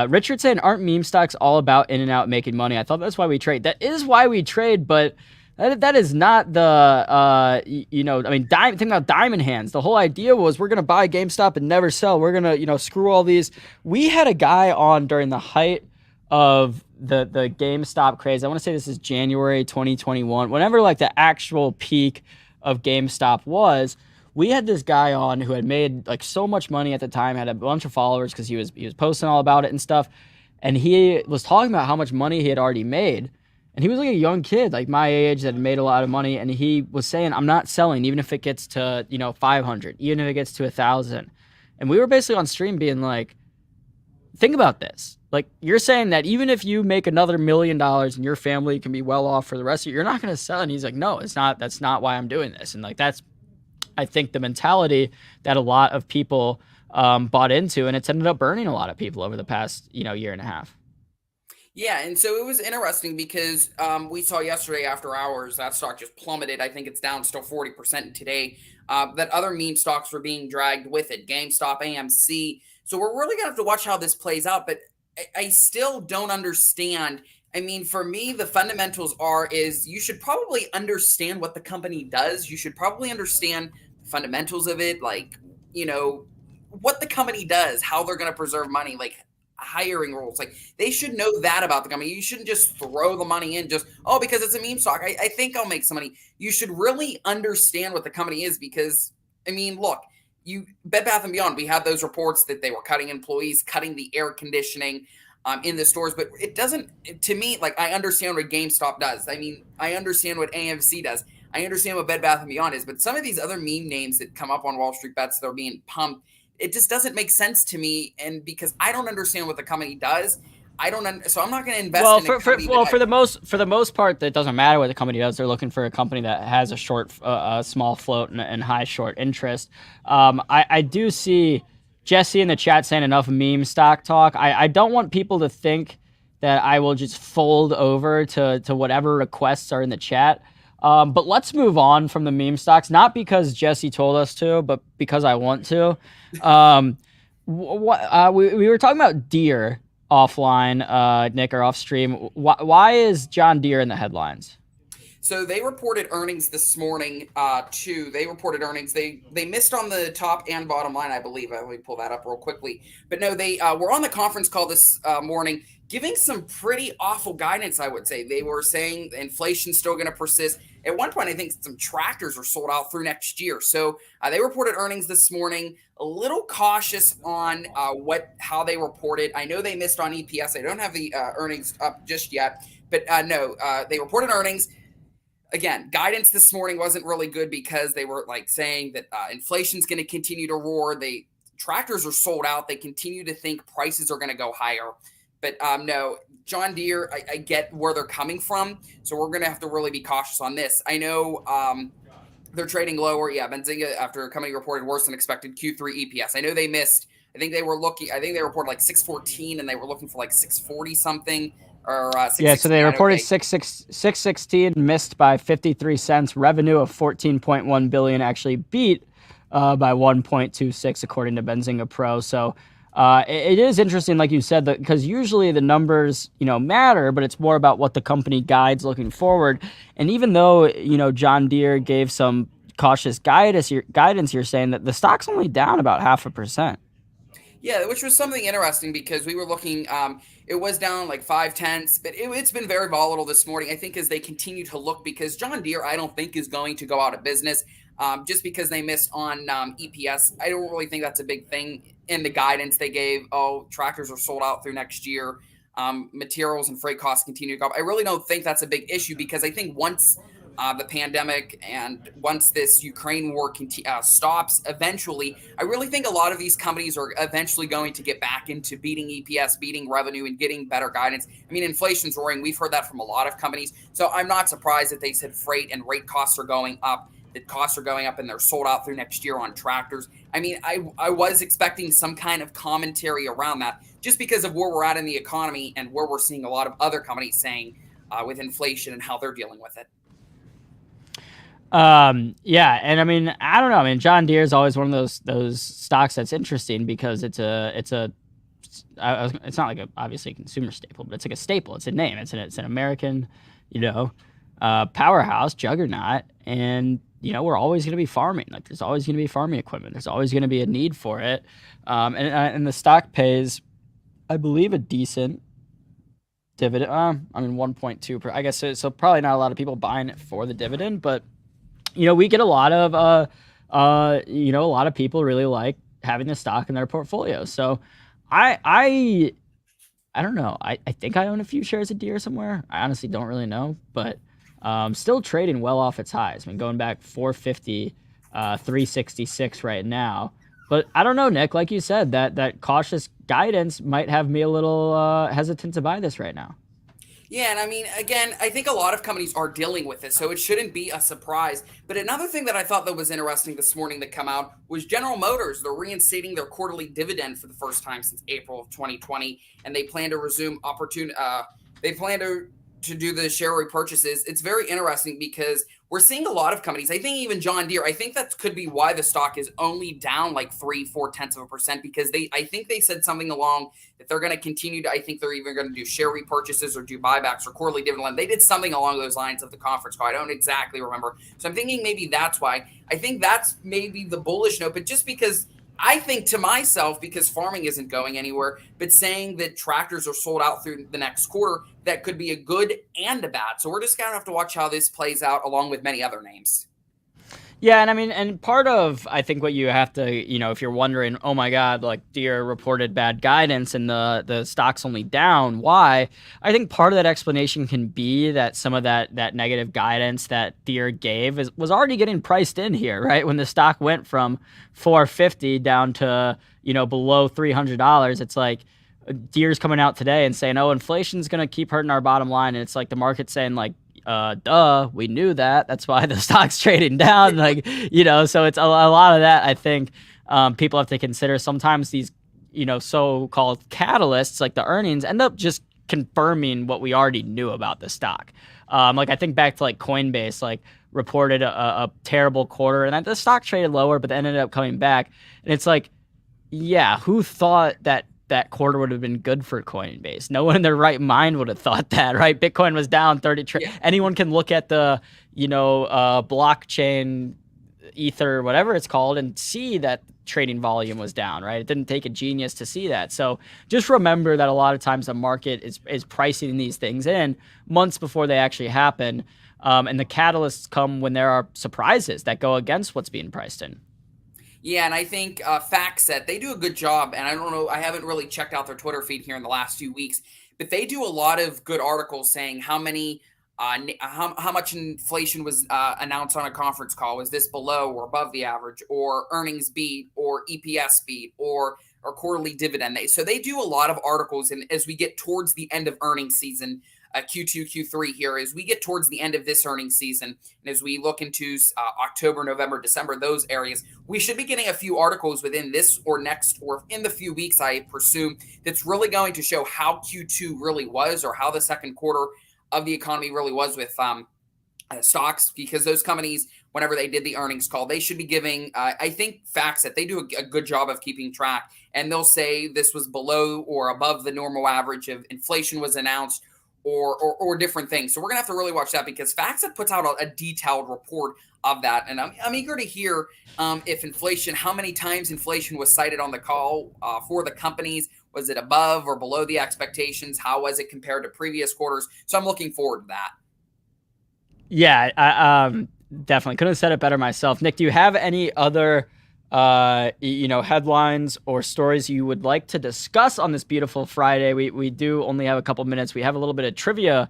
Richard saying, "Aren't meme stocks all about in and out making money? I thought that's why we trade." That is why we trade, but that is not the think about Diamond Hands. The whole idea was we're gonna buy GameStop and never sell. We're gonna screw all these. We had a guy on during the height of the GameStop craze. I want to say this is January 2021. Whenever like the actual peak of GameStop was, we had this guy on who had made like so much money at the time, had a bunch of followers because he was posting all about it and stuff. And he was talking about how much money he had already made. And he was like a young kid, like my age, that had made a lot of money. And he was saying, "I'm not selling, even if it gets to, 500, even if it gets to 1,000. And we were basically on stream being like, think about this. Like, you're saying that even if you make another $1 million and your family can be well off for the rest of it, you're not going to sell. And he's like, "No, it's not. That's not why I'm doing this." And like, that's, I think, the mentality that a lot of people bought into, and it's ended up burning a lot of people over the past, year and a half. Yeah, and so it was interesting because we saw yesterday after hours that stock just plummeted. I think it's down still 40% today. That other meme stocks were being dragged with it, GameStop, AMC. So we're really going to have to watch how this plays out. But I still don't understand. I mean, for me, the fundamentals is you should probably understand what the company does. You should probably understand the fundamentals of it, like, what the company does, how they're going to preserve money, like hiring rules. Like, they should know that about the company. You shouldn't just throw the money in because it's a meme stock. I think I'll make some money. You should really understand what the company is because, look, Bed Bath & Beyond, we had those reports that they were cutting employees, cutting the air conditioning in the stores. But it doesn't, to me, like, I understand what GameStop does. I understand what AMC does. I understand what Bed Bath & Beyond is. But some of these other meme names that come up on Wall Street Bets that are being pumped, it just doesn't make sense to me. And because I don't understand what the company does, so I'm not going to invest in a company. For the most part, that doesn't matter what the company does. They're looking for a company that has a small float and high short interest. I do see Jesse in the chat saying enough meme stock talk. I don't want people to think that I will just fold over to whatever requests are in the chat. But let's move on from the meme stocks, not because Jesse told us to, but because I want to. We were talking about Deere offline, Nick, or off stream. Why is John Deere in the headlines? So they reported earnings this morning too. They reported earnings. They missed on the top and bottom line, I believe. Let me pull that up real quickly. But no, they were on the conference call this morning giving some pretty awful guidance, I would say. They were saying inflation's still going to persist. At one point, I think some tractors are sold out through next year. So they reported earnings this morning, a little cautious on how they reported. I know they missed on EPS. I don't have the earnings up just yet. But they reported earnings. Again, guidance this morning wasn't really good because they were like saying that inflation's going to continue to roar. Tractors are sold out. They continue to think prices are going to go higher. But no, John Deere, I get where they're coming from. So we're going to have to really be cautious on this. I know they're trading lower. Yeah, Benzinga, after company reported worse than expected Q3 EPS. I know they missed. I think they reported like 614 and they were looking for like 640 something. So they reported 616, missed by 53 cents. Revenue of 14.1 billion, actually beat by 1.26 according to Benzinga Pro. So it is interesting, like you said, because usually the numbers matter, but it's more about what the company guides looking forward. And even though John Deere gave some cautious guidance, you're saying that the stock's only down about 0.5%. Yeah, which was something interesting because we were looking, it was down like 0.5, but it's been very volatile this morning. I think as they continue to look, because John Deere, I don't think is going to go out of business just because they missed on EPS. I don't really think that's a big thing in the guidance they gave. Oh, tractors are sold out through next year. Materials and freight costs continue to go up. I really don't think that's a big issue because I think once the pandemic and once this Ukraine war stops eventually, I really think a lot of these companies are eventually going to get back into beating EPS, beating revenue, and getting better guidance. I mean, inflation's roaring. We've heard that from a lot of companies. So I'm not surprised that they said freight and rate costs are going up, that costs are going up and they're sold out through next year on tractors. I mean, I was expecting some kind of commentary around that just because of where we're at in the economy and where we're seeing a lot of other companies saying with inflation and how they're dealing with it. Yeah, and I mean, I don't know. I mean, John Deere is always one of those stocks that's interesting because it's not like obviously a consumer staple, but it's like a staple. It's a name. It's an American, powerhouse juggernaut, and we're always going to be farming. Like there's always going to be farming equipment. There's always going to be a need for it, and the stock pays, I believe, a decent dividend. 1.2 per. I guess so. Probably not a lot of people buying it for the dividend, but we get a lot of, a lot of people really like having the stock in their portfolio. So I don't know. I think I own a few shares of Deere somewhere. I honestly don't really know, but still trading well off its highs. I mean, going back 450, 366 right now. But I don't know, Nick, like you said, that cautious guidance might have me a little hesitant to buy this right now. Yeah, and I mean, again, I think a lot of companies are dealing with it, so it shouldn't be a surprise. But another thing that I thought that was interesting this morning that come out was General Motors. They're reinstating their quarterly dividend for the first time since April of 2020, and they plan to resume they plan to do the share repurchases. It's very interesting because we're seeing a lot of companies. I think even John Deere, I think that could be why the stock is only down like 0.4% because I think they said something along that they're going to continue to, I think they're even going to do share repurchases or do buybacks or quarterly dividend. They did something along those lines of the conference call. I don't exactly remember. So I'm thinking maybe that's why. I think that's maybe the bullish note, but just because I think to myself, because farming isn't going anywhere, but saying that tractors are sold out through the next quarter, that could be a good and a bad. So we're just going to have to watch how this plays out along with many other names. Yeah, and I mean, and part of, I think what you have to, if you're wondering, oh my God, like Deere reported bad guidance and the stock's only down, why? I think part of that explanation can be that some of that negative guidance that Deere gave was already getting priced in here, right? When the stock went from $450 down to, below $300, it's like Deere's coming out today and saying, oh, inflation's going to keep hurting our bottom line. And it's like the market's saying like, we knew that. That's why the stock's trading down. So it's a lot of that. I think people have to consider sometimes these, so-called catalysts like the earnings end up just confirming what we already knew about the stock. I think back to like Coinbase, like reported a terrible quarter and the stock traded lower, but then ended up coming back. And it's like, yeah, who thought that that quarter would have been good for Coinbase. No one in their right mind would have thought that, right? Bitcoin was down 30 trillion. Yeah. Anyone can look at the, blockchain, Ether, whatever it's called, and see that trading volume was down, right? It didn't take a genius to see that. So just remember that a lot of times the market is pricing these things in months before they actually happen. And the catalysts come when there are surprises that go against what's being priced in. Yeah, and I think FactSet, they do a good job. And I don't know, I haven't really checked out their Twitter feed here in the last few weeks, but they do a lot of good articles saying how much inflation was announced on a conference call. Was this below or above the average, or earnings beat, or EPS beat, or quarterly dividend? So they do a lot of articles. And as we get towards the end of earnings season, Q2, Q3 here, as we get towards the end of this earnings season, and as we look into October, November, December, those areas, we should be getting a few articles within this or next, or in the few weeks, I presume, that's really going to show how Q2 really was, or how the second quarter of the economy really was with stocks, because those companies, whenever they did the earnings call, they should be giving, I think, facts that they do a good job of keeping track, and they'll say this was below or above the normal average of inflation was announced, or different things. So we're gonna have to really watch that, because FactSet puts out a detailed report of that, and I'm eager to hear if inflation, how many times inflation was cited on the call for the companies. Was it above or below the expectations? How was it compared to previous quarters? So I'm looking forward to that. Yeah, I definitely couldn't have said it better myself. Nick, do you have any other headlines or stories you would like to discuss on this beautiful Friday? We do only have a couple minutes. We have a little bit of trivia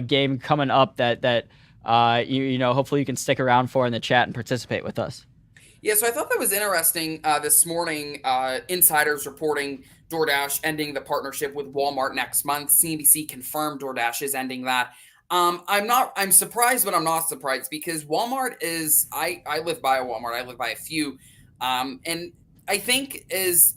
game coming up that hopefully you can stick around for in the chat and participate with us. Yeah, so I thought that was interesting this morning. Insiders reporting DoorDash ending the partnership with Walmart next month. CNBC confirmed DoorDash is ending that. I'm surprised, but I'm not surprised, because Walmart is, I live by a Walmart. I live by a few. And I think as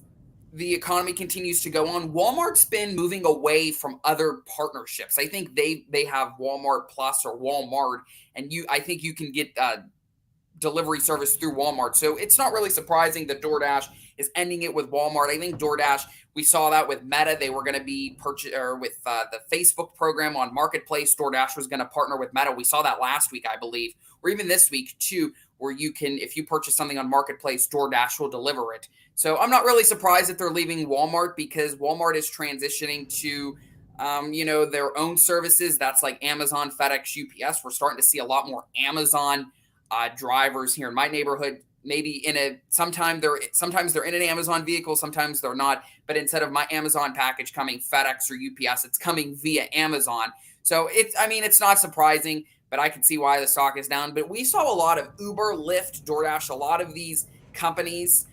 the economy continues to go on, Walmart's been moving away from other partnerships. I think they have Walmart Plus or Walmart, and I think you can get delivery service through Walmart. So it's not really surprising that DoorDash is ending it with Walmart. I think DoorDash, we saw that with Meta. They were going to be with the Facebook program on Marketplace. DoorDash was going to partner with Meta. We saw that last week, I believe, or even this week too, where you can, if you purchase something on Marketplace, DoorDash will deliver it. So I'm not really surprised that they're leaving Walmart, because Walmart is transitioning to their own services. That's like Amazon, FedEx, UPS. We're starting to see a lot more Amazon drivers here in my neighborhood. Maybe sometimes they're in an Amazon vehicle, sometimes they're not. But instead of my Amazon package coming FedEx or UPS, it's coming via Amazon. So it's not surprising, but I can see why the stock is down. But we saw a lot of Uber, Lyft, DoorDash, a lot of these companies.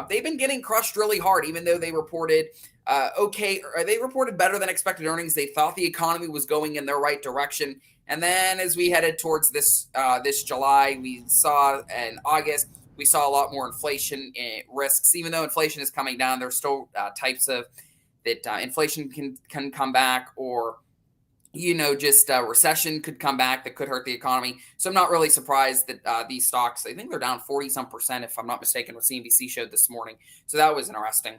They've been getting crushed really hard, even though they reported they reported better than expected earnings. They thought the economy was going in their right direction. And then as we headed towards this July, we saw in August, we saw a lot more inflation risks. Even though inflation is coming down, there's still types of that inflation can come back, or just a recession could come back that could hurt the economy. So I'm not really surprised that these stocks, I think they're down 40-some%, if I'm not mistaken, what CNBC showed this morning. So that was interesting.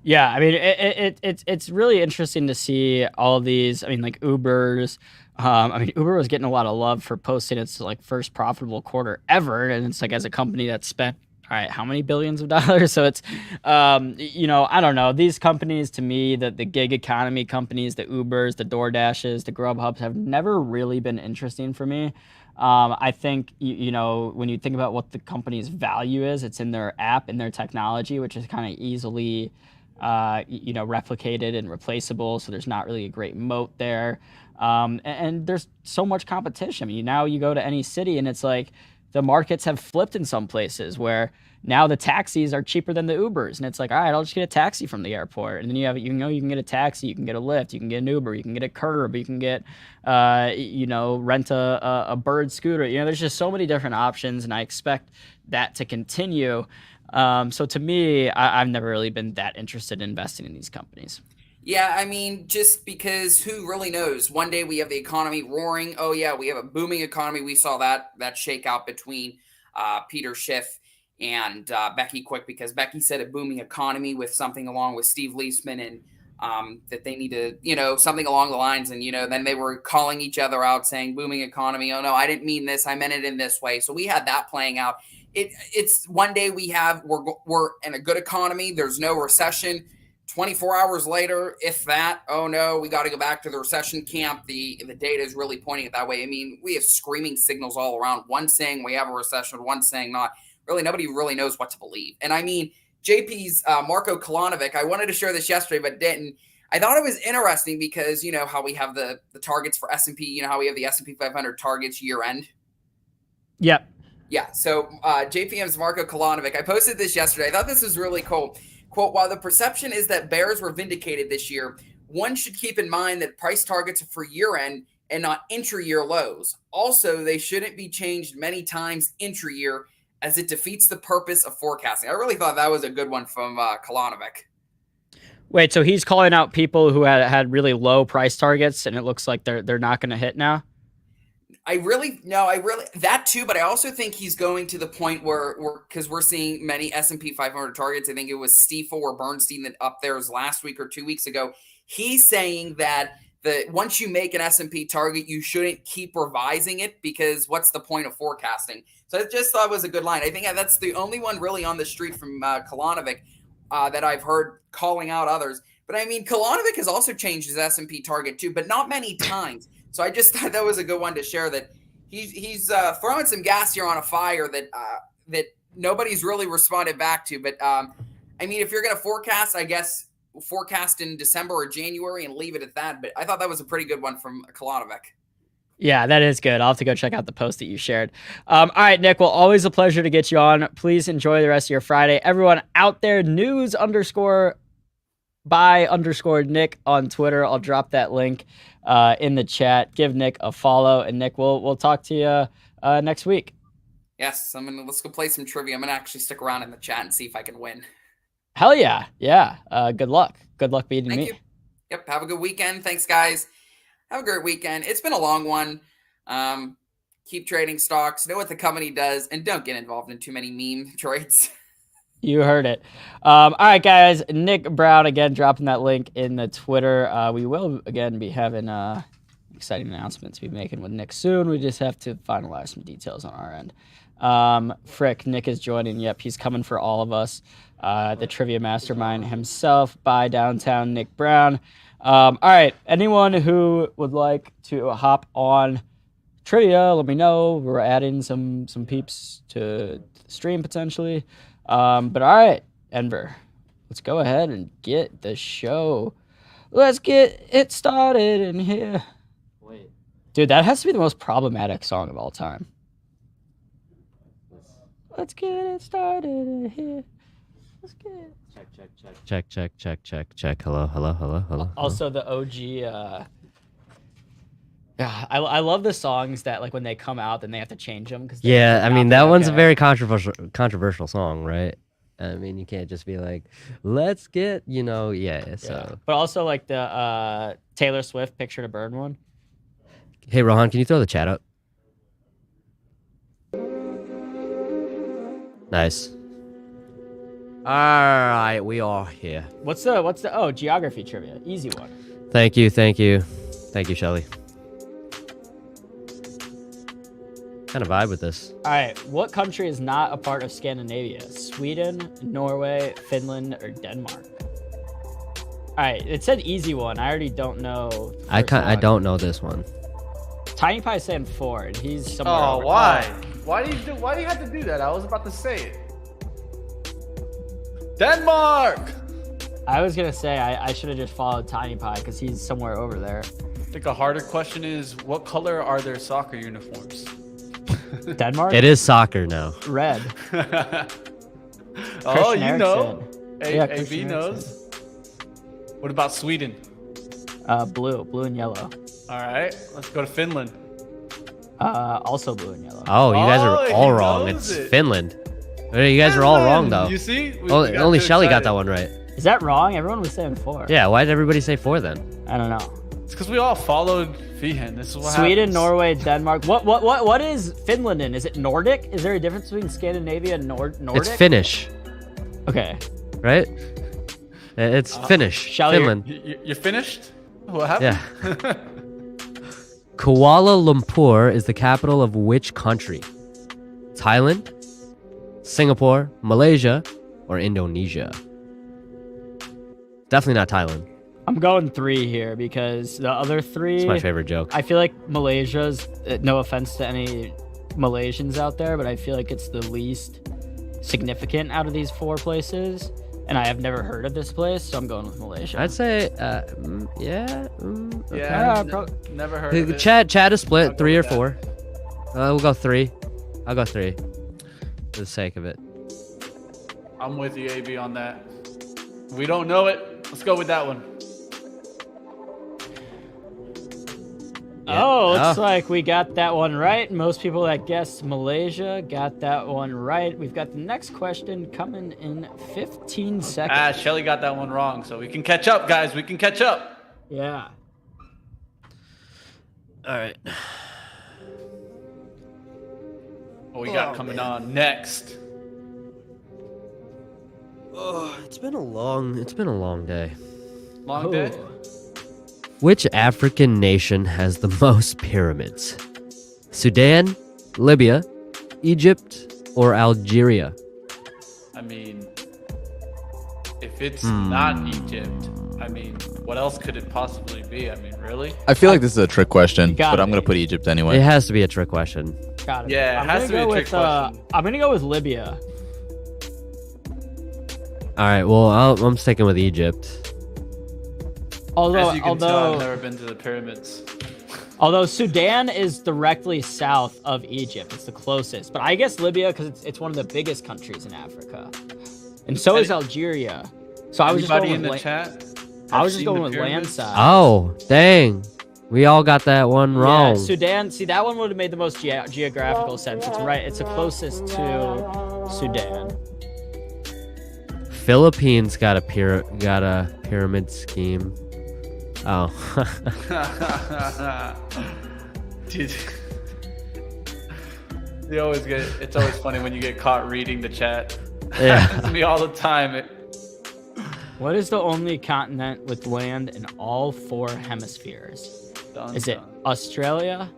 Yeah, I mean, it's really interesting to see all these. I mean, like Uber's. Uber was getting a lot of love for posting its first profitable quarter ever, and it's as a company that spent how many billions of dollars? So it's, I don't know. These companies, to me, the gig economy companies, the Ubers, the DoorDashes, the Grubhubs, have never really been interesting for me. I think, when you think about what the company's value is, it's in their app and their technology, which is kind of easily, replicated and replaceable. So there's not really a great moat there. And there's so much competition. I mean, now you go to any city and it's the markets have flipped in some places where now the taxis are cheaper than the Ubers. And it's all right, I'll just get a taxi from the airport. And then you can get a taxi, you can get a Lyft, you can get an Uber, you can get a Curb, you can get, rent a Bird scooter. There's just so many different options, and I expect that to continue. So to me, I've never really been that interested in investing in these companies. Yeah, just because who really knows? One day we have the economy roaring. Oh yeah, we have a booming economy. We saw that shakeout between Peter Schiff and Becky Quick, because Becky said a booming economy with something along with Steve Leisman, and that they need to, something along the lines. And, then they were calling each other out saying booming economy. Oh, no, I didn't mean this. I meant it in this way. So we had that playing out. It's one day we're in a good economy. There's no recession. 24 hours later, if that, oh no, we got to go back to the recession camp. The data is really pointing it that way. I mean, we have screaming signals all around. One saying we have a recession, one saying not. Really, nobody really knows what to believe. And I mean, JP's Marko Kolanovic, I wanted to share this yesterday, but didn't. I thought it was interesting because, how we have the targets for S&P, how we have the S&P 500 targets year end. Yep. Yeah. So JPM's Marko Kolanovic, I posted this yesterday. I thought this was really cool. Quote, while the perception is that bears were vindicated this year, one should keep in mind that price targets are for year end and not intra-year lows. Also, they shouldn't be changed many times intra-year, as it defeats the purpose of forecasting. I really thought that was a good one from Kolanovic. Wait, so he's calling out people who had really low price targets, and it looks like they're not going to hit now? That too, but I also think he's going to the point where because we're seeing many S&P 500 targets. I think it was Stiefel or Bernstein that up there was last week or 2 weeks ago. He's saying that once you make an S&P target, you shouldn't keep revising it, because what's the point of forecasting? So I just thought it was a good line. I think that's the only one really on the street from Kolanovic that I've heard calling out others. But I mean, Kolanovic has also changed his S&P target too, but not many times. So I just thought that was a good one to share, that he's throwing some gas here on a fire that nobody's really responded back to. But I mean, if you're going to forecast, I guess forecast in December or January and leave it at that. But I thought that was a pretty good one from Kolanovic. Yeah, that is good. I'll have to go check out the post that you shared. All right, Nick. Well, always a pleasure to get you on. Please enjoy the rest of your Friday. Everyone out there, news_by_Nick on Twitter. I'll drop that link in the chat. Give Nick a follow, and Nick, we'll talk to you next week. Yes, let's go play some trivia. I'm gonna actually stick around in the chat and see if I can win. Hell yeah, yeah. Good luck. Good luck beating me. Thank you. Yep. Have a good weekend. Thanks, guys. Have a great weekend. It's been a long one. Keep trading stocks. Know what the company does, and don't get involved in too many meme trades. You heard it. All right, guys. Nick Brown, again, dropping that link in the Twitter. We will, again, be having exciting announcements to be making with Nick soon. We just have to finalize some details on our end. Frick, Nick is joining. Yep, he's coming for all of us. The Trivia Mastermind himself by Downtown Nick Brown. All right, anyone who would like to hop on trivia, let me know. We're adding some peeps to the stream potentially. But all right, Enver, let's go ahead and get the show. Let's get it started in here. Wait. Dude, that has to be the most problematic song of all time. Let's get it started in here. Let's get it. Check. Hello. Also, the OG. Yeah, I love the songs that, like, when they come out, then they have to change them. Yeah, I mean, that one's a very controversial song, right? I mean, you can't just be like, let's get, so. Yeah. But also, like, the Taylor Swift Picture to Burn one. Hey, Rohan, can you throw the chat up? Nice. All right, we are here. What's the geography trivia? Easy one. Thank you, Shelly. Kind of vibe with this. All right, what country is not a part of Scandinavia? Sweden, Norway, Finland, or Denmark? All right, it said easy one. I already don't know. I don't know this one. Tiny Pie saying 4, and he's somewhere. Oh, why? Why do you have to do that? I was about to say it. Denmark! I was gonna say I should have just followed Tiny Pie because he's somewhere over there. I think a harder question is, what color are their soccer uniforms? Denmark? It is soccer now. Red. Oh, you know. AB knows. What about Sweden? Blue and yellow. All right, let's go to Finland. Also blue and yellow. Oh, you guys are all wrong. It's Finland. You guys are all wrong, though. You see? Only Shelly got that one right. Is that wrong? Everyone was saying 4. Yeah, why did everybody say 4 then? I don't know. It's because we all followed Fihen. This is what Sweden, happens. Norway, Denmark. What is Finland in? Is it Nordic? Is there a difference between Scandinavia and Nordic? It's Finnish, Okay. right? It's Finnish. Finland. You're finished? What happened? Yeah. Kuala Lumpur is the capital of which country? Thailand, Singapore, Malaysia, or Indonesia? Definitely not Thailand. I'm going 3 here because the other 3. It's my favorite joke. I feel like Malaysia's, no offense to any Malaysians out there, but I feel like it's the least significant out of these 4 places. And I have never heard of this place, so I'm going with Malaysia. I'd say, Yeah, okay. never heard of it. Chat is split, I'll go 3 or with 4. We'll go 3. I'll go 3 for the sake of it. I'm with you, AB, on that. We don't know it. Let's go with that one. Oh, looks like we got that one right. Most people that guessed Malaysia got that one right. We've got the next question coming in 15 seconds. Shelly got that one wrong, so we can catch up, guys. We can catch up. Yeah. All right. What we got coming on next? Oh, it's been a long day. Long day? Which African nation has the most pyramids? Sudan, Libya, Egypt, or Algeria? I mean, if it's not Egypt, I mean, what else could it possibly be? I mean, really? I feel like this is a trick question, gotta but I'm going be. to put Egypt anyway. It has to be a trick question. Got it. Yeah, it has to be a trick question. I'm going to go with Libya. All right, well, I'm sticking with Egypt. Although, As you can tell, I've never been to the pyramids. although Sudan is directly south of Egypt. It's the closest. But I guess Libya because it's one of the biggest countries in Africa. And so is Algeria. So I was just Anybody going in with the chat? I was have just seen going the with pyramids? land size. Oh, dang. We all got that one wrong. Yeah, Sudan. See, that one would have made the most geographical sense. It's right. It's the closest to Sudan. Philippines got a pyramid scheme. Oh. Dude. It's always funny when you get caught reading the chat. Yeah. It happens to me all the time. What is the only continent with land in all 4 hemispheres? Is it Australia,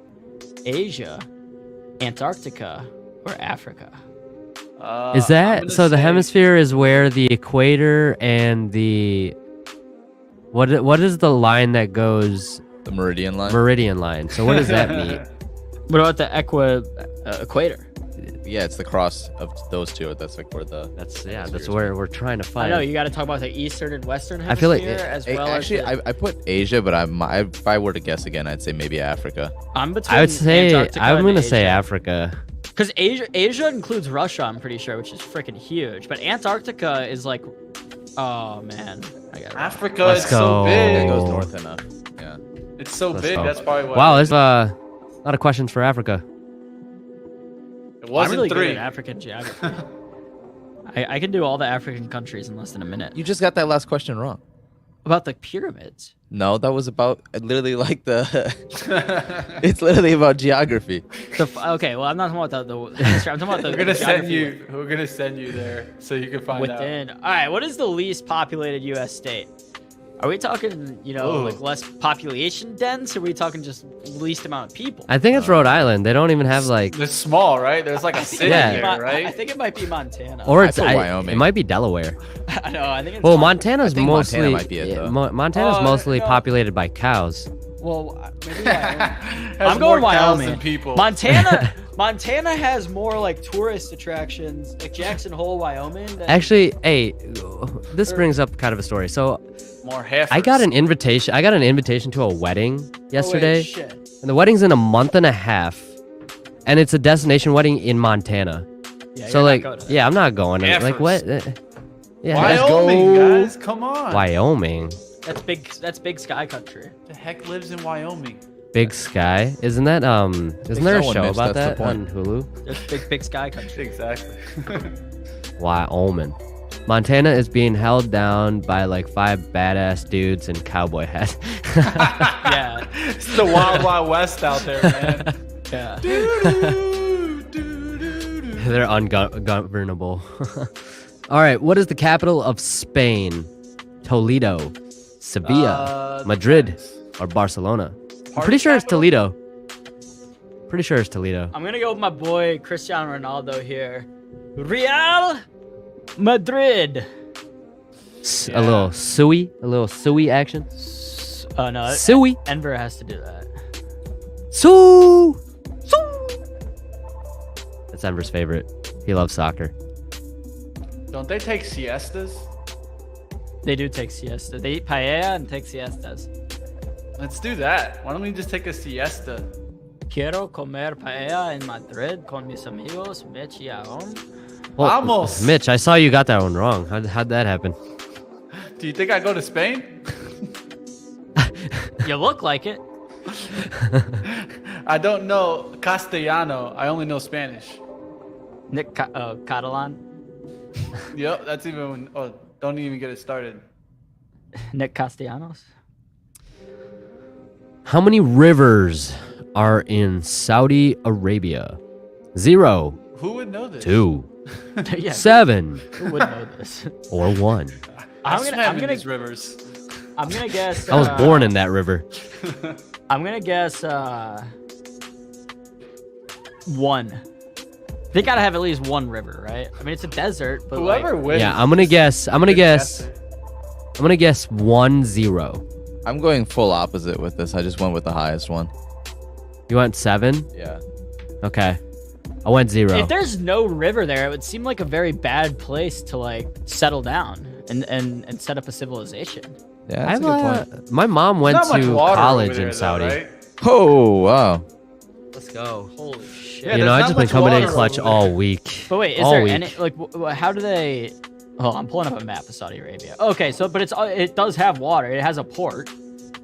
Asia, Antarctica, or Africa? Is that so? The hemisphere is where the equator and the what is the line that goes? The meridian line. Meridian line. So what does that mean? What about the equator? Yeah, it's the cross of those two. That's like where the. That's where we're trying to find. I know you got to talk about the eastern and western hemisphere I feel like as well. Actually, I put Asia, but if I were to guess again, I'd say maybe Africa. I'm between. I would say Antarctica I'm and gonna Asia. say Africa. Because Asia includes Russia, I'm pretty sure, which is freaking huge. But Antarctica is like, oh man, I got Africa Let's is go. so big. It goes north enough. Yeah. It's so Let's big. go. That's probably why. Wow, there's a lot of questions for Africa. It I'm wasn't really 3. good at African geography. I can do all the African countries in less than a minute. You just got that last question wrong. About the pyramids. No, that was about literally like the. It's literally about geography. Okay, well, I'm not talking about the hemisphere. I'm talking about the. We're gonna send geography you. We're gonna send you there so you can find out. within. All right, what is the least populated U.S. state? Are we talking, Ooh. like less population dense, or are we talking just least amount of people? I think it's Rhode Island. They don't even have like, It's small, right? There's like a city Yeah. there, I right? think it might be Montana. or I it's put Wyoming. it might be Delaware. I know. I think it's Well, Montana. Montana's I think mostly Montana might be it, though. Montana's mostly no. populated by cows. Well, maybe Wyoming. Has I'm more going cows Wyoming. than people. Montana has more like tourist attractions, like Jackson Hole, Wyoming. than- Actually, hey, this brings up kind of a story. So More heifers. I got an invitation to a wedding Oh, wait, yesterday, shit. and the wedding's in a month and a half, and it's a destination wedding in Montana. Yeah, So you're like, not going to that. yeah, I'm not going. Heifers. Like what? Yeah, Wyoming, guys, come on. Wyoming, That's big. That's big sky country. The heck lives in Wyoming? Big Sky. Isn't there a one, show Mitch, about that's that the on point. Hulu? There's big sky country. Exactly. Wyoming. Montana is being held down by like 5 badass dudes in cowboy hats. Yeah. It's the wild, wild west out there, man. Yeah. They're ungovernable. All right, what is the capital of Spain? Toledo, Sevilla, Madrid, or Barcelona? I'm pretty sure it's Toledo. Pretty sure it's Toledo. I'm gonna go with my boy Cristiano Ronaldo here. Real Madrid. A little suey action. Oh no, Suey. Enver has to do that. Sue. That's Enver's favorite. He loves soccer. Don't they take siestas? They do take siesta. They eat paella and take siestas. Let's do that. Why don't we just take a siesta? Quiero comer paella en Madrid con mis amigos Mitch y Aaron. Well, Vamos. Mitch, I saw you got that one wrong. How'd that happen? Do you think I go to Spain? You look like it. I don't know Castellano. I only know Spanish. Nick Catalan. Yep, that's even. Oh, don't even get it started. Nick Castellanos. How many rivers are in Saudi Arabia? 0, Who would know this? 2, Yeah, 7, who would know this? or 1. I'm gonna these rivers. I'm gonna guess. I was born in that river. I'm gonna guess 1. They gotta have at least one river, right? I mean, it's a desert, but Whoever wins. Yeah, I'm gonna guess 1-0. I'm going full opposite with this. I just went with the highest one. You went 7? Yeah. Okay. I went 0. if there's no river there, it would seem like a very bad place to like settle down and set up a civilization. Yeah, that's a good point. My mom went Not much to water college over there, in Saudi. though, right? Oh, wow. Let's go. Holy shit. Yeah, You know, there's I've not just been much coming in water clutch over all there. week. But wait, is all there week. any like how do they? Oh, I'm pulling up a map of Saudi Arabia. Okay, so but it does have water. It has a port.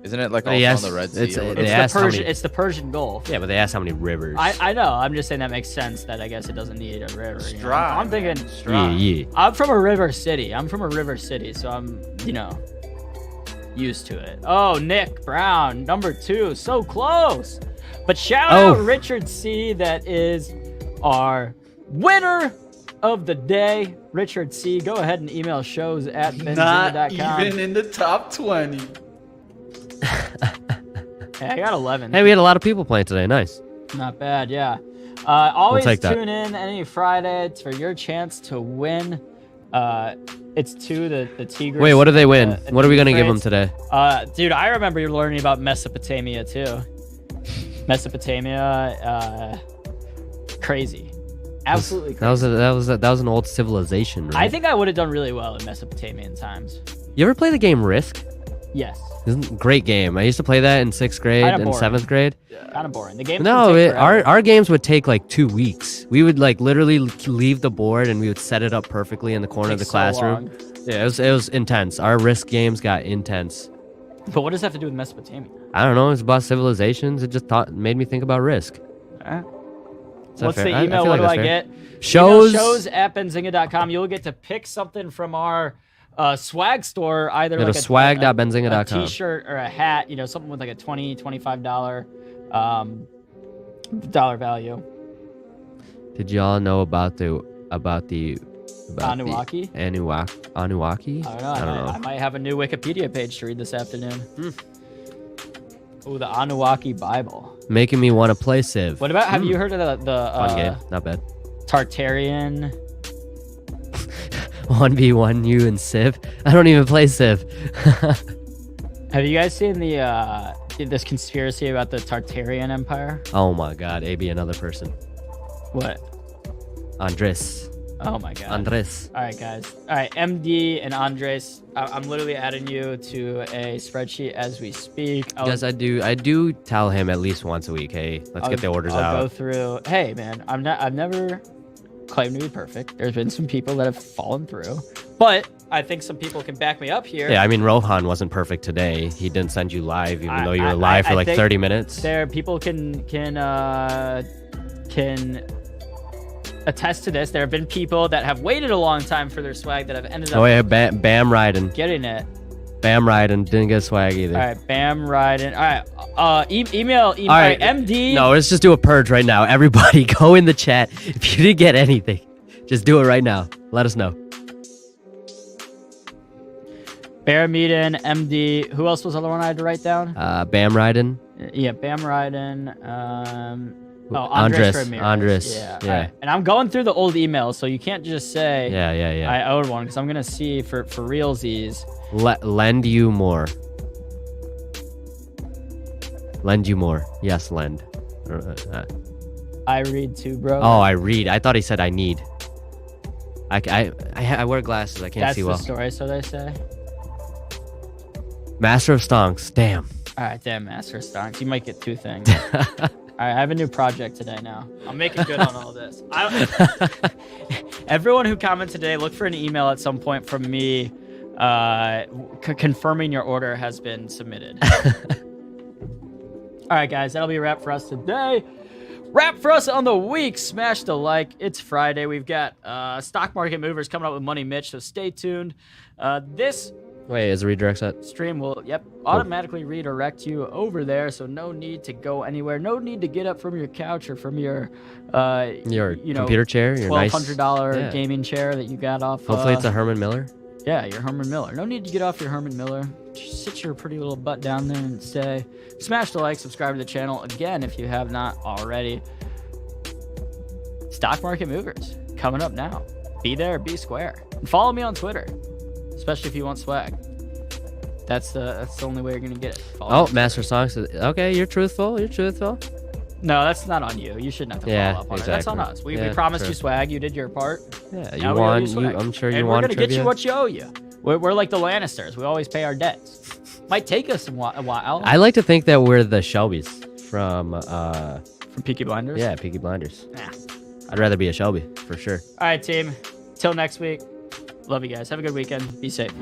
Isn't it like But also he asked- on the Red Sea? it's- or they whatever? asked how many- It's the Persian Gulf. Yeah, but they asked how many rivers. I know. I'm just saying that makes sense. That I guess it doesn't need a river. It's you know? dry, I'm thinking. man. It's dry. Yeah. I'm from a river city. So I'm used to it. Oh, Nick Brown, number 2, so close. But shout out Richard C. That is our winner of the day. Richard C. Go ahead and email shows@benzinga.com. Not even in the top 20. Hey, I got 11. Hey, we had a lot of people playing today. Nice. Not bad, yeah. Always take that. tune in any Friday for your chance to win. It's the Tigris. Wait, what do they win? and What are we the going to give them Euphrates. today? Dude, I remember you learning about Mesopotamia too. Mesopotamia, crazy, absolutely crazy. That was an old civilization, right? I think I would have done really well in Mesopotamian times. You ever play the game Risk? Yes. It's a great game. I used to play that in 6th grade Kinda and boring. 7th grade. Kind of boring. The game. No, our games would take like 2 weeks. We would like literally leave the board and we would set it up perfectly in the corner of the classroom. Yeah, it was intense. Our Risk games got intense. But what does that have to do with Mesopotamia? I don't know. It's about civilizations. It just made me think about Risk. Alright. Is that What's fair? the I email? feel What like do I that's get? fair. Shows. Shows@benzinga.com. You'll get to pick something from our swag store, either Go to like swag.benzinga.com. a t-shirt or a hat, something with like a $20, $25 dollar value. Did y'all know about the Anunnaki? Anunnaki? I don't know. I might have a new Wikipedia page to read this afternoon. Oh, the Anunnaki Bible. Making me want to play Civ. What about, have you heard of the Fun game. Not bad. Tartarian? 1v1 you and Civ? I don't even play Civ. Have you guys seen this conspiracy about the Tartarian Empire? Oh my god, AB another person. What? Andres. Oh my god. Andres. All right, guys. All right, MD and Andres. I'm literally adding you to a spreadsheet as we speak. Yes, I do tell him at least once a week, hey, let's get the orders out. I'll go through. Hey, man, I've never claimed to be perfect. There's been some people that have fallen through, but I think some people can back me up here. Yeah, I mean, Rohan wasn't perfect today. He didn't send you live, even though you were live for like 30 minutes. There, people can attest to this. There have been people that have waited a long time for their swag that have ended up Bam riding. getting it. Bam riding. Didn't get swag either. All right, Bam riding. All right, email. All right, MD. No, let's just do a purge right now. Everybody, go in the chat. If you didn't get anything, just do it right now. Let us know. Baramiden, MD. Who else was the other one I had to write down? Bam riding. Yeah, Bam riding. Andres Ramirez. Andres. Yeah. Yeah. Right. And I'm going through the old emails, so you can't just say. Yeah. I owed one because I'm gonna see for realsies. Lend you more. Lend you more. Yes, lend. I read too, bro. Oh, I read. I thought he said I need. I wear glasses. I can't see well. That's the story, so they say. Master of Stonks. Damn. All right, damn, Master of Stonks. You might get 2 things. All right, I have a new project today now. I'm making good on all this. Everyone who commented today, look for an email at some point from me confirming your order has been submitted. All right, guys, that'll be a wrap for us today. Wrap for us on the week. Smash the like. It's Friday. We've got stock market movers coming up with Money Mitch, so stay tuned. This Wait, is the redirect set? stream will, automatically redirect you over there, so no need to go anywhere. No need to get up from your couch or from your computer chair, your $1,200 gaming chair that you got off. Hopefully it's a Herman Miller. Yeah, your Herman Miller. No need to get off your Herman Miller. Just sit your pretty little butt down there and stay. Smash the like, subscribe to the channel again if you have not already. Stock market movers coming up now. Be there, be square, and follow me on Twitter, especially if you want swag. That's the only way you're gonna get it. Follow me. Master Songs. Okay, you're truthful. You're truthful. No, that's not on you. You shouldn't have to follow up on it. That's on us. We promised you swag. You did your part. Yeah, you won. I'm sure you won. We're gonna get you what you owe you. We're like the Lannisters. We always pay our debts. Might take us a while. I like to think that we're the Shelbys from Peaky Blinders. Yeah, Peaky Blinders. Yeah. I'd rather be a Shelby for sure. All right, team. Till next week. Love you guys. Have a good weekend. Be safe.